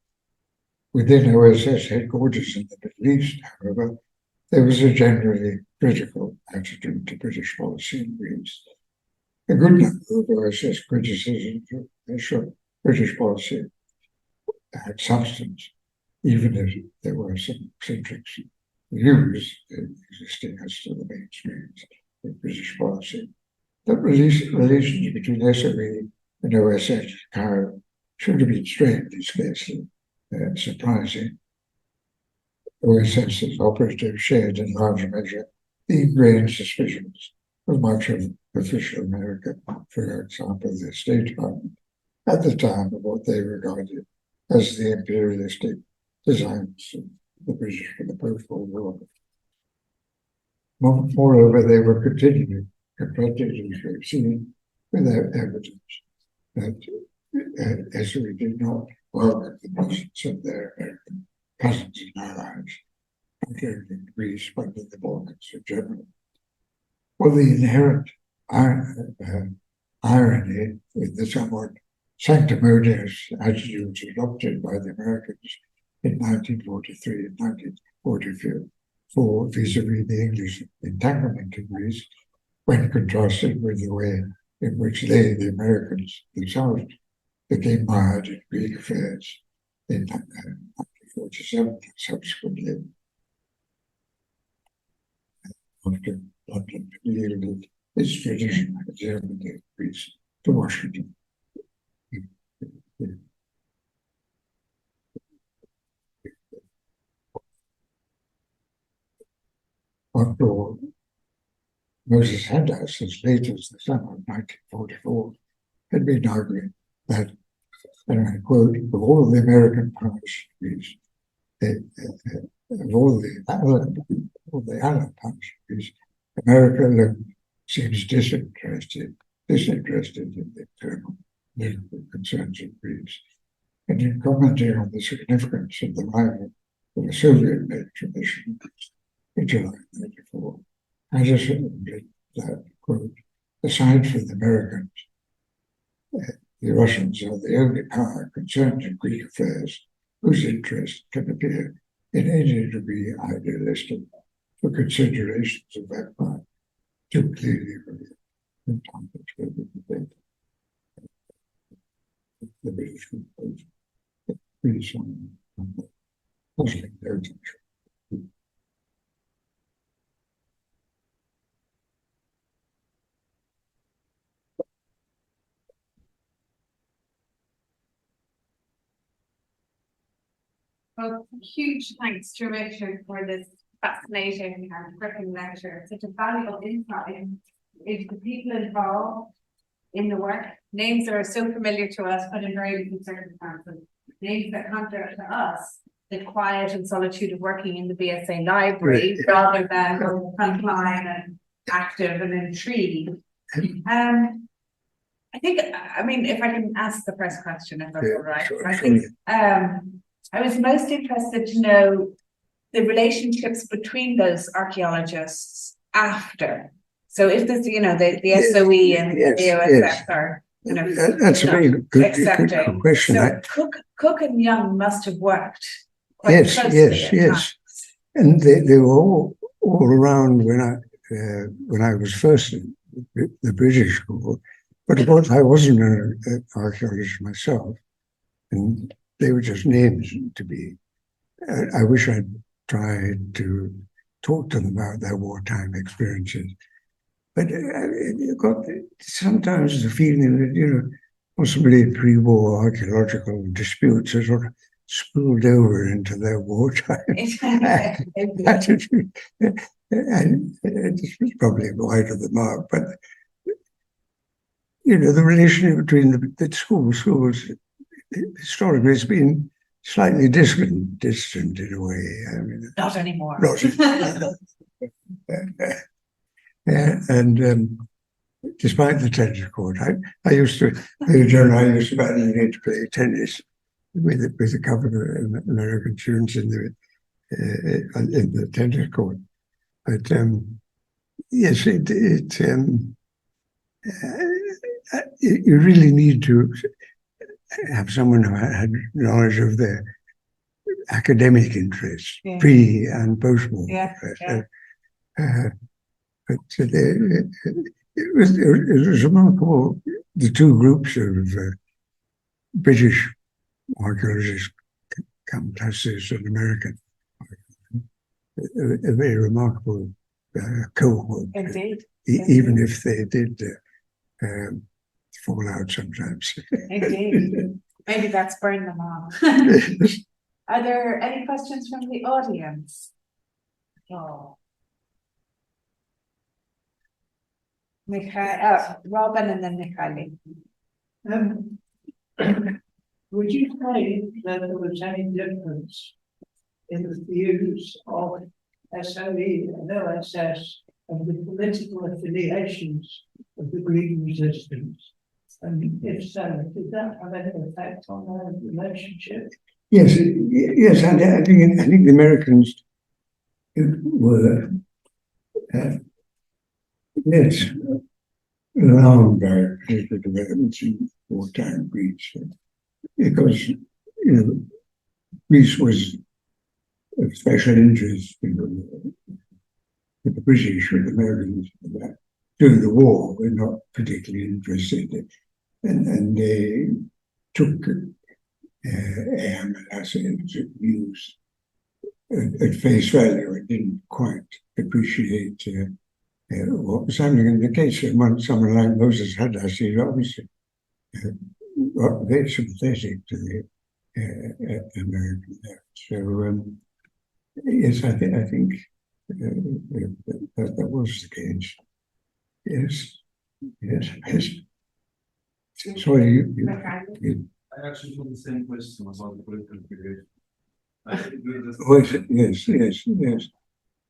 Within OSS headquarters in the Middle East, however, there was a generally critical attitude to British policy in Greece. A good number of OSS criticisms of British policy had substance, even if there were some eccentric views existing as to the mainstreams of British policy. That relations between SOE and OSS Cairo should have been strangely scarcely surprising. OSS's operatives shared in large measure the ingrained suspicions of much of official America, for example, the State Department, at the time of what they regarded as the imperialistic designs of the British for the post-World War. Moreover, they were continually confronted, as we've seen, without evidence that SOE did not welcome the presence of their American cousins and allies, not only in Greece, but in the Balkans in general. Well, the inherent irony with the somewhat sanctimonious attitudes adopted by the Americans in 1943 and 1944 vis-a-vis the English entanglement in Greece, when contrasted with the way in which they, the Americans themselves, became mired in Greek affairs in 1947 and subsequently after London yielded its tradition of Germany and Greece to Washington. After all, Moses Hadas, as late as the summer of 1944, had been arguing that, and I quote, of all the American policies, of all the Allied policies, America seems disinterested in the internal political concerns of Greece. And in commenting on the significance of the arrival of a Soviet-led commission in July 1994, Anderson admitted that, quote, aside from the Americans, the Russians are the only power concerned in Greek affairs whose interest can appear in any degree idealistic for considerations of that kind too clearly revealed in context with the debate. The British complaint Greece on the Muslim heritage. Well, huge thanks to Richard for this fascinating and gripping lecture. Such a valuable insight into the people involved in the work. Names that are so familiar to us, but in very different circumstances. Names that conjure to us the quiet and solitude of working in the BSA library rather than on the front line and active and intrigued. I think, I mean, if I can ask the first question, if that's all right. Sure, I think I was most interested to know the relationships between those archaeologists after. So if this, you know, the SOE and the OSF are, you know, that's a very good question. So Cook and Young must have worked quite closely. Yes. And they were all around when I was first in the British school. But of course, I wasn't an archaeologist myself, and they were just names to be. I wish I'd tried to talk to them about their wartime experiences. But you got sometimes the feeling that, you know, possibly pre-war archaeological disputes are sort of spilled over into their wartime attitude. And this was probably wide of the mark, but you know, the relationship between the schools historically has been slightly distant in a way. I mean, not anymore. And despite the tennis court, I used to badly to play tennis with a couple of American students in the tennis court. But yes, you really need to have someone who had knowledge of their academic interests, pre and post-war. But it was remarkable. The two groups of British archaeologists, Countesses and American, a very remarkable cohort. Indeed. Even if they did fall out sometimes. Indeed. Maybe that's burned them off. Are there any questions from the audience? Oh. Robin and then Michaeli. Would you say that there was any difference in the views of SOE and OSS of the political affiliations of the Greek resistance? And if so, did that have any effect on their relationship? Yes. I think the Americans were yes alarmed by political developments in wartime Greece, because you know Greece was of special interest with the British and the Americans during the war were not particularly interested, and they took air views at face value and didn't quite appreciate what was happening. In the case of someone like Moses Hadassi, obviously very sympathetic to the American left. So yes, I think that was the case. Yes. Sorry, I actually had the same question about the political affiliation.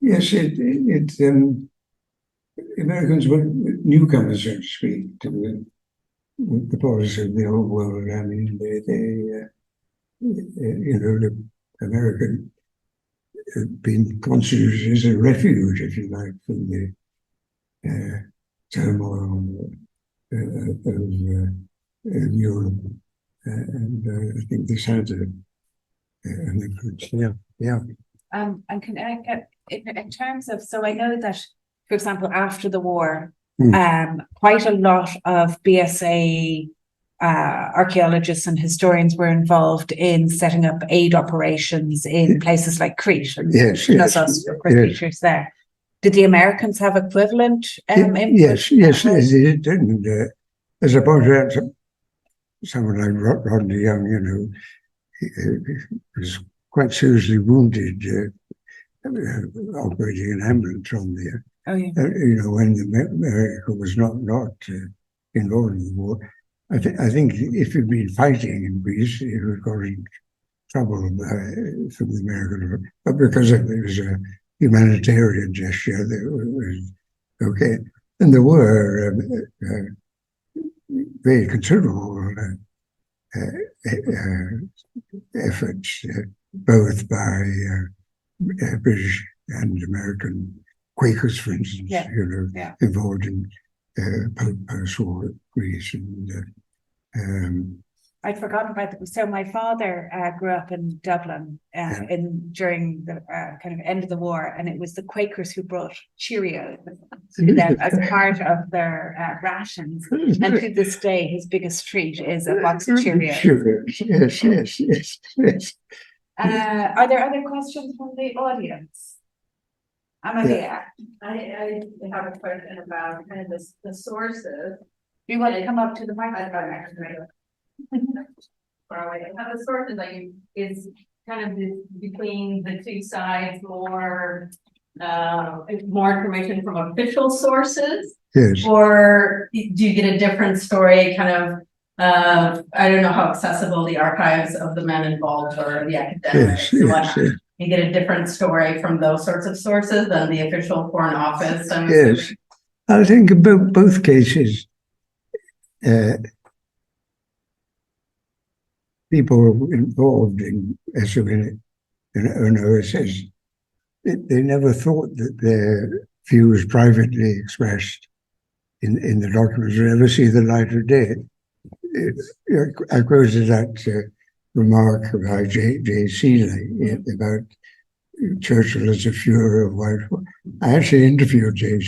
Yes. Americans were newcomers, so to speak, to the policy of the old world. I mean, they the American had been constituted as a refuge, if you like, from the turmoil of Europe. And I think this had an influence. Yeah. And can I get in terms of, so I know that, for example, after the war, quite a lot of BSA archaeologists and historians were involved in setting up aid operations in places like Crete. Yes. Features there. Did the Americans have equivalent? Yes, they did. And as I pointed out, someone like Rodney Young, he was quite seriously wounded operating an ambulance on there. Oh, yeah. When America was not involved in the war. I think if you'd been fighting in Greece, it would have got in trouble from the Americans. But because it was a humanitarian gesture, that was okay. And there were very considerable efforts, both by British and American Quakers, for instance, involved in post-war Greece. And I'd forgotten about that. So my father grew up in Dublin during the kind of end of the war, and it was the Quakers who brought Cheerios to them as part of their rations. And to this day, his biggest treat is a box of Cheerios. Yes. Are there other questions from the audience? Amelia, I have a question about kind of the sources. do you want to come up to the microphone? Far away. How the sources like is kind of between the two sides more information from official sources, Yes. or do you get a different story? Kind of I don't know how accessible the archives of the men involved or the academics. Yes. You get a different story from those sorts of sources than the official Foreign Office. Yes, I think in both cases, people involved in SON and OSS, they never thought that their views privately expressed in the documents would ever see the light of day. I quoted that remark by J. Seeley about Churchill as a Führer of Whitehall. I actually interviewed J.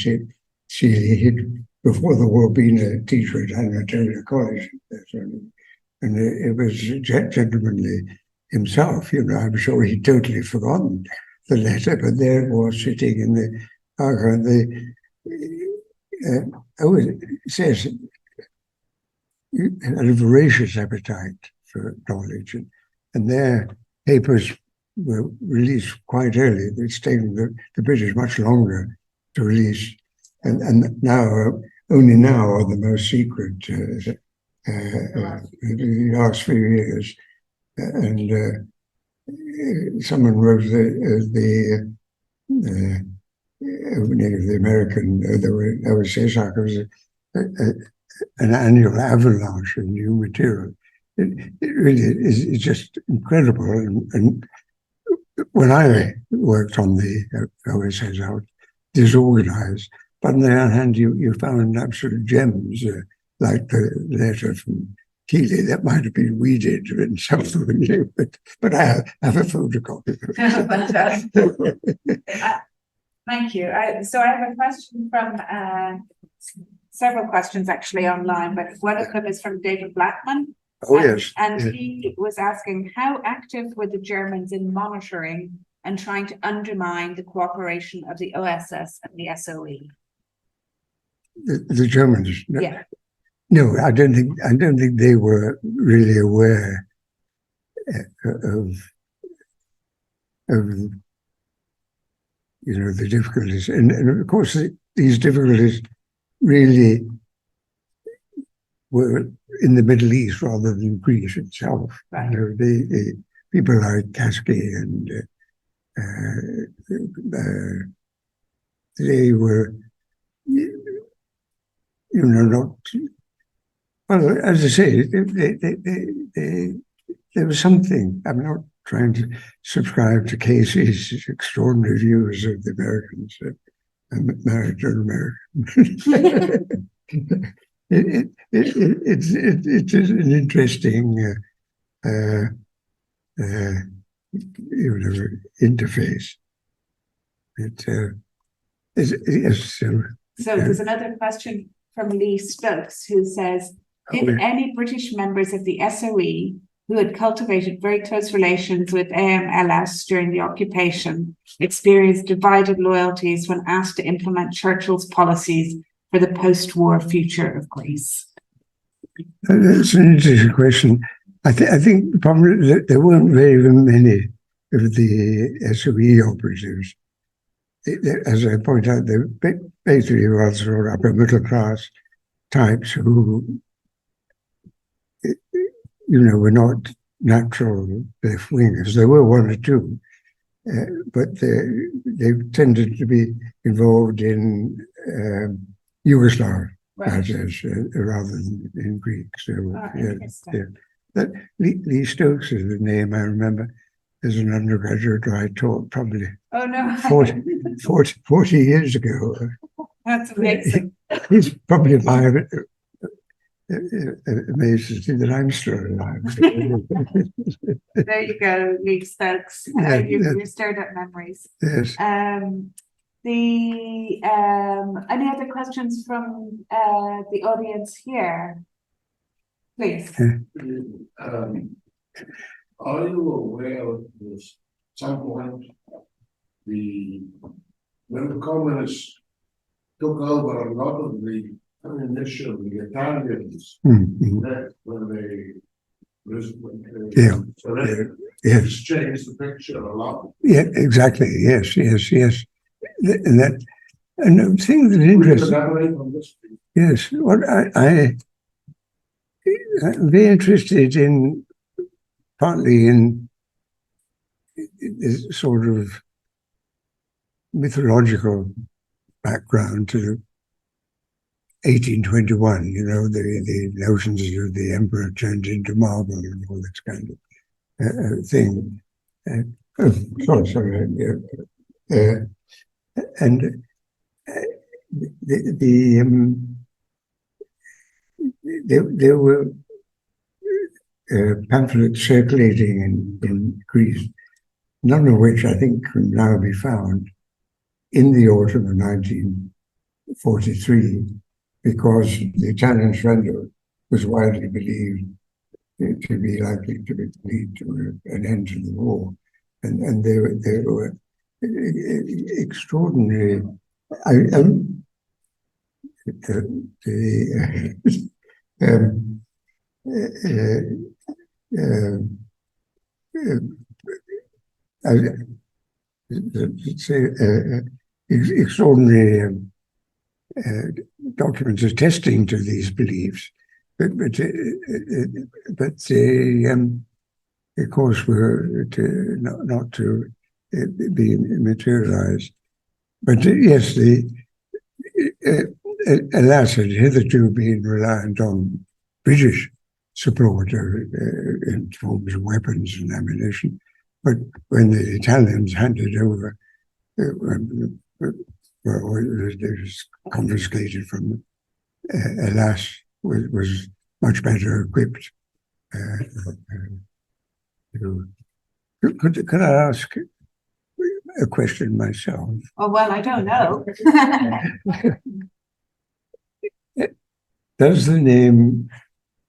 Seeley. He'd, before the war, been a teacher at Anatolia College. And it was gentlemanly himself. I'm sure he'd totally forgotten the letter, but there it was sitting in the archive. It says had a voracious appetite for knowledge, and their papers were released quite early. It's taken the British much longer to release, and now only now are the most secret the last few years. And someone wrote the opening of the American the OSS archives an annual avalanche of new material. It really is just incredible. And when I worked on the OSS out, disorganized, but on the other hand, you found absolute gems like the letter from Keeley that might have been weeded in something, but I have a photocopy. Thank you. So I have a question from several questions actually online, but one of them is from David Blackman. Oh, yes. And yes. he was asking, how active were the Germans in monitoring and trying to undermine the cooperation of the OSS and the SOE? The Germans? No. Yeah. No, I don't think they were really aware of the difficulties, and of course these difficulties really were in the Middle East rather than Greece itself. Right. The people like Kasky and they were, not. Well, as I say, there was something. I'm not trying to subscribe to Casey's extraordinary views of the Americans. I'm married to an American. It's an interesting interface. So there's another question from Lee Stokes, who says, did any British members of the SOE who had cultivated very close relations with AMLS during the occupation experience divided loyalties when asked to implement Churchill's policies for the post-war future of Greece? That's an interesting question. I think probably there weren't very many of the SOE operatives as I point out, they're basically was sort of upper middle class types who, were not natural left wingers. There were one or two, but they tended to be involved in Yugoslav matters rather than in Greek. So, That Lee Stokes is the name I remember. As an undergraduate, I taught probably Oh, no. 40 years ago. That's amazing. He's probably amazed to see that I'm still alive. There you go, Lee Stokes. You stirred up memories. Yes. Any other questions from the audience here? Please. Are you aware of this? Some point, when the communists took over a lot of the ammunition, the Italians, that when they Yes. changed the picture a lot. Yeah, exactly. Yes. And the thing that interests. Yes, what I'm very interested in, partly in this sort of mythological background to 1821, the notions of the emperor turned into marble and all this kind of thing. And there were pamphlets circulating in Greece, none of which I think can now be found in the autumn of 1943, because the Italian surrender was widely believed to be likely to lead to an end to the war. And there were extraordinary. Extraordinary documents attesting to these beliefs, but they, of course, were not to be materialized. But yes, alas, had hitherto been reliant on British support in forms of weapons and ammunition. But when the Italians handed over, it was confiscated from them. Alas, was much better equipped. Could I ask a question myself? Oh, well, I don't know. Does the name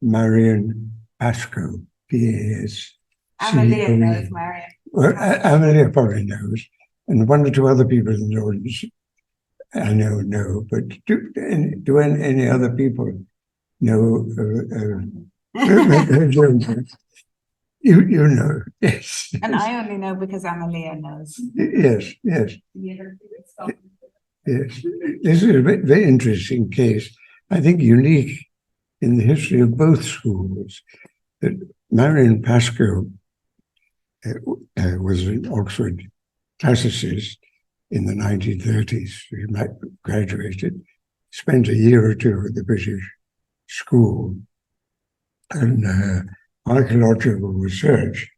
Marion Pascoe, P-A-S? Amelia knows, Marion. Well, Amelia probably knows, and one or two other people in the audience I know, but do any other people know? You know, yes. And I only know because Amelia knows. Yes. Yes, this is a very interesting case. I think unique in the history of both schools. That Marion Pascoe was an Oxford classicist in the 1930s. She graduated, spent a year or two at the British school, and archaeological research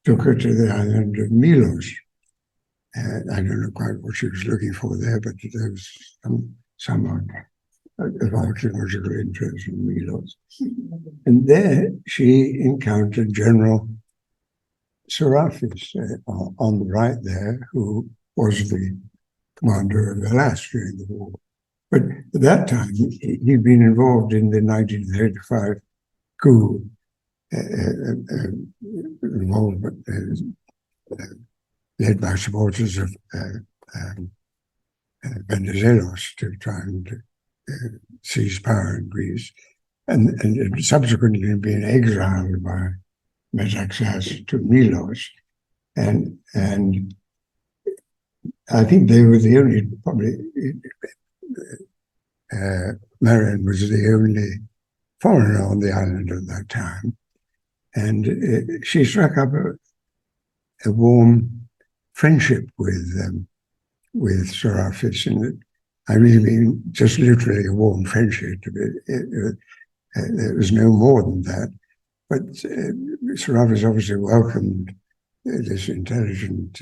took her to the island of Milos. I don't know quite what she was looking for there, but there was some of archaeological interest in Milos. And there she encountered General Serafis on the right there, who was the commander of Hellas during the war. But at that time, he'd been involved in the 1935 coup, involvement led by supporters of Venizelos to try and seize power in Greece, and subsequently being exiled by Metaxas to Milos, and I think they were the only, probably, Marion was the only foreigner on the island at that time. And she struck up a warm friendship with Sir Arthis, and I really mean just literally a warm friendship. There was no more than that. But Sir Arthis obviously welcomed this intelligent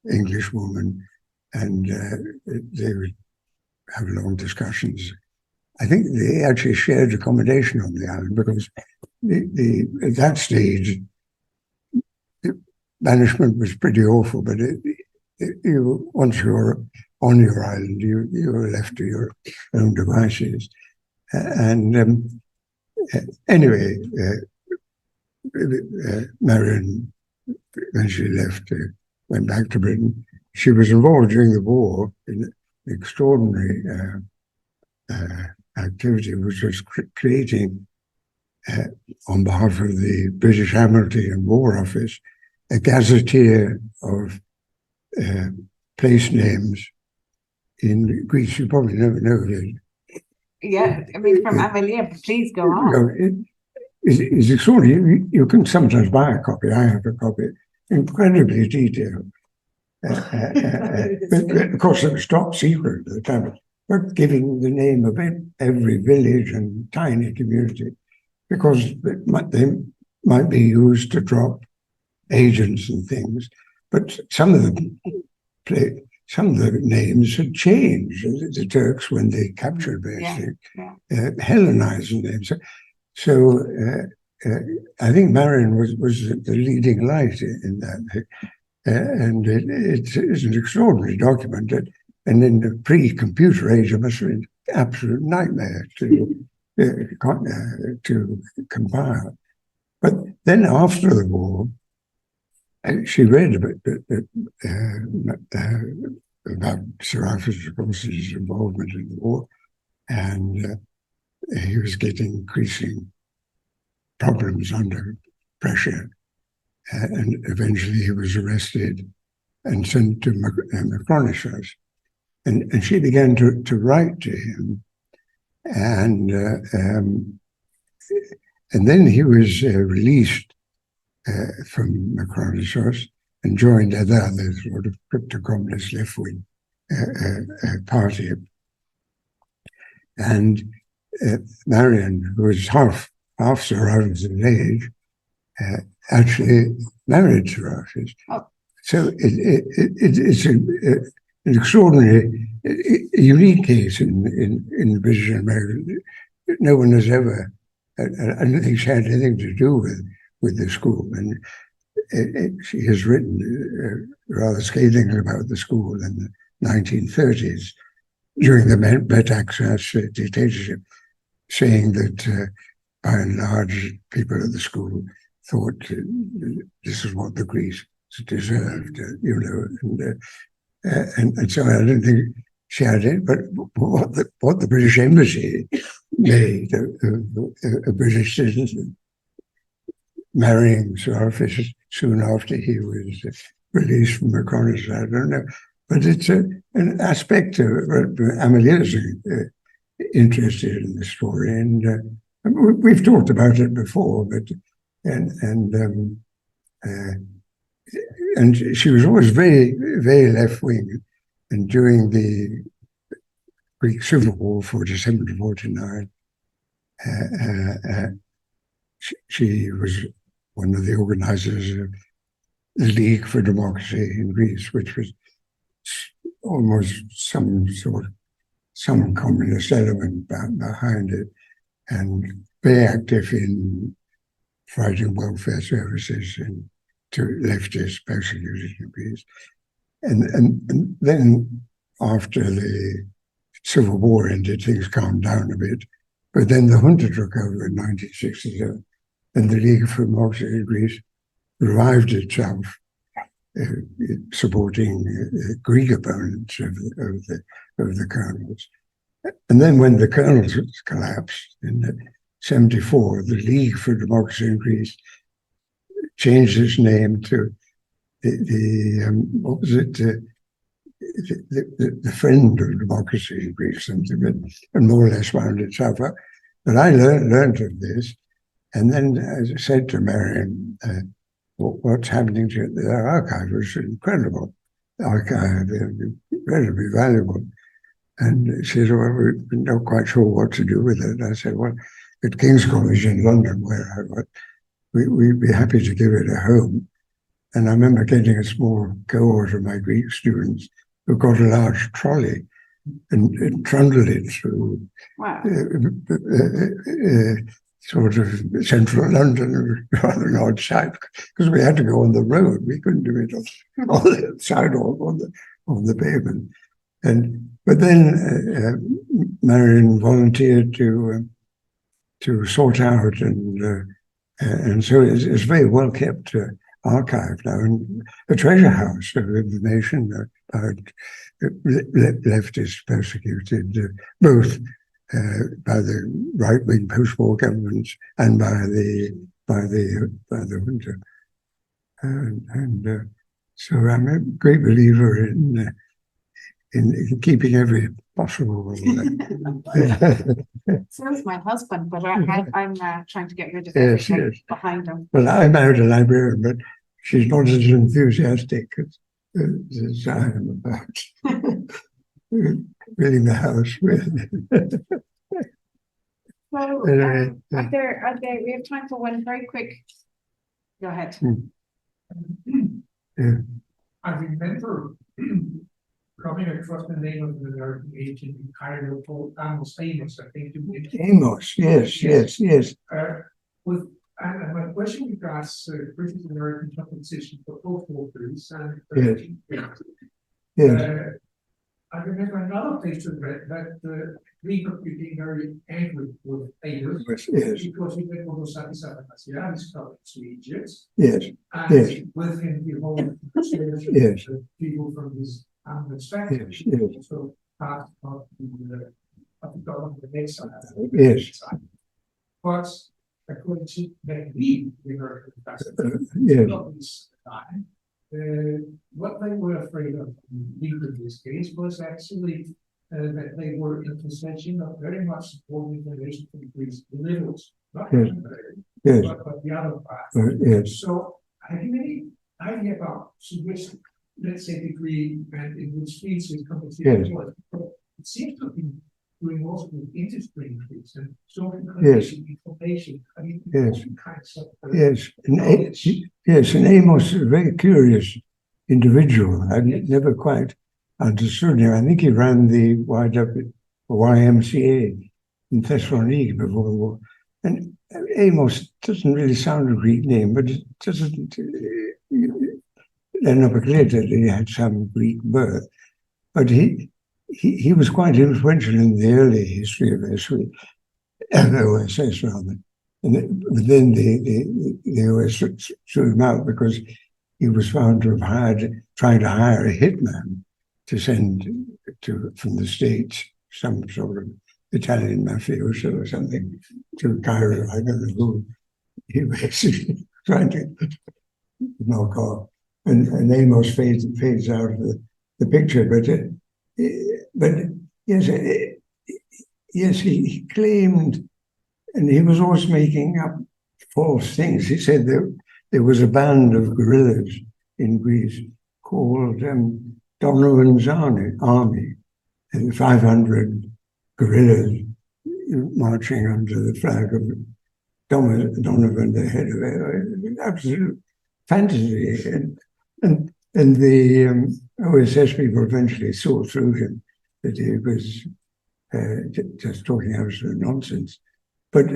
English woman, and they would have long discussions. I think they actually shared accommodation on the island because at that stage, the banishment was pretty awful. But once you're on your island, you were left to your own devices. Anyway, Marion, when she left, went back to Britain. She was involved during the war in extraordinary activity, which was creating, on behalf of the British Admiralty and War Office, a gazetteer of place names in Greece. You probably never know of it. Yeah, I mean, from Amelia, please go on. It's extraordinary. You can sometimes buy a copy. I have a copy, incredibly detailed. But of course, it was top secret at the time, but giving the name of every village and tiny community, because they might be used to drop agents and things. But some of the names had changed. The Turks, when they captured basically, Hellenized names. So I think Marion was the leading light in that. And it's an extraordinary document. And in the pre-computer age, it must have been an absolute nightmare to compile. But then after the war, she read about Sir Arthis, of course, his involvement in the war, and he was getting increasing problems under pressure. And eventually he was arrested and sent to Macronish's house. And she began to write to him. And then he was released from Macronish's house and joined other sort of crypto-communist left-wing party. And Marion, who was half Sir Arthis' age, actually married Sir Arthis. Oh. So it's an extraordinary, unique case in the British and American. No one has ever, I don't think she had anything to do with the school. And she has written rather scathingly about the school in the 1930s during the Metaxas dictatorship, saying that by and large people at the school thought this is what the Greeks deserved, and so I don't think she had it. But what the British Embassy made a British citizen marrying Sir Arthis soon after he was released from Macronish's, I don't know. But it's an aspect of Amelia's interested in the story, and we've talked about it before, but and she was always very, very left-wing. And during the Greek Civil War, 47 to 49, she was one of the organizers of the League for Democracy in Greece, which was almost some communist element behind it, and very active in fighting welfare services and to leftists persecuted in Greece. And then after the Civil War ended, things calmed down a bit. But then the junta took over in 1967, and the League for Democracy in Greece revived itself, supporting Greek opponents of the colonels. And then when the colonels collapsed in 1974, the League for Democracy in Greece changed its name to what was it? the friend of democracy in Greece, and more or less wound itself up. But I learned of this, and then as I said to Marion, what's happening to the archive was incredible. The archive, incredibly valuable. And she said, well, we're not quite sure what to do with it. I said, well, at King's College in London, where I was, we'd be happy to give it a home. And I remember getting a small cohort of my Greek students who got a large trolley and trundled it through sort of central London, rather an odd sight, because we had to go on the road. We couldn't do it on the sidewalk, on the pavement. But then Marion volunteered to sort out, and so it's very well kept archive now, and a treasure house of information about leftist persecuted, both by the right-wing post-war governments and by the junta. And so I'm a great believer in keeping every possible. So is my husband, but I'm trying to get rid of Yes, everything yes. behind him. Well, I married a librarian, but she's not as enthusiastic as I am about building the house with. So, Anyway, are there, we have time for one very quick. Go ahead. yeah. I remember coming across the name of an American agent in Cairo called Amos, I think. Amos, yes. With and my question regards British American compensation for both workers and Yes. I remember another place that read that the Greek are being very angry with Amos Yes. because he went on those Asiatis coming to Egypt. Yes. And Yes. with him, the whole Yes. people from his Yes. Yes. so part of the government the next side. Yes. But according to the American Yes. what they were afraid of in this case was actually that they were in possession of very much supporting the nation to increase the liberals, not Yes. Yes. but the other part. Yes. So have you any idea about to which, let's say, degree and in which fields this competition was? It seems to be doing also with industry increase and social information. I mean, Yes. kinds of Yes. knowledge. Yes, and Amos is a very curious individual. I've never quite understood him. I think he ran the YMCA in Thessaloniki before the war. And Amos doesn't really sound a Greek name, but it doesn't. Then clear that he had some Greek birth. But he was quite influential in the early history of OSS rather. But then the OSS threw him out because he was found to have trying to hire a hitman to send from the States, some sort of Italian mafioso or something, to Cairo. I don't know who he was trying to knock off. And Amos fades out of the picture. But yes, he claimed, and he was always making up false things. He said there was a band of guerrillas in Greece called Donovan's Army, and 500 guerrillas marching under the flag of Donovan, the head of it. Absolute fantasy. And the OSS people eventually saw through him that he was just talking absolute nonsense. But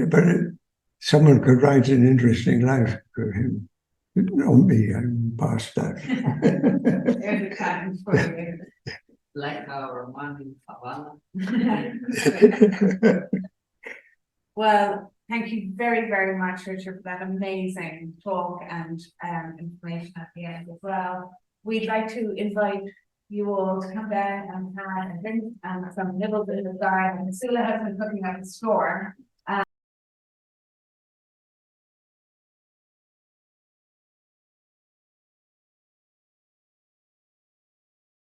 someone could write an interesting life for him. Not me, I'm past that. Every time for you. Like our man in Havana. Well, thank you very, very much, Richard, for that amazing talk and information at the end as well. We'd like to invite you all to come down and have a drink and some nibbles in the garden. And Sula has been cooking up a store.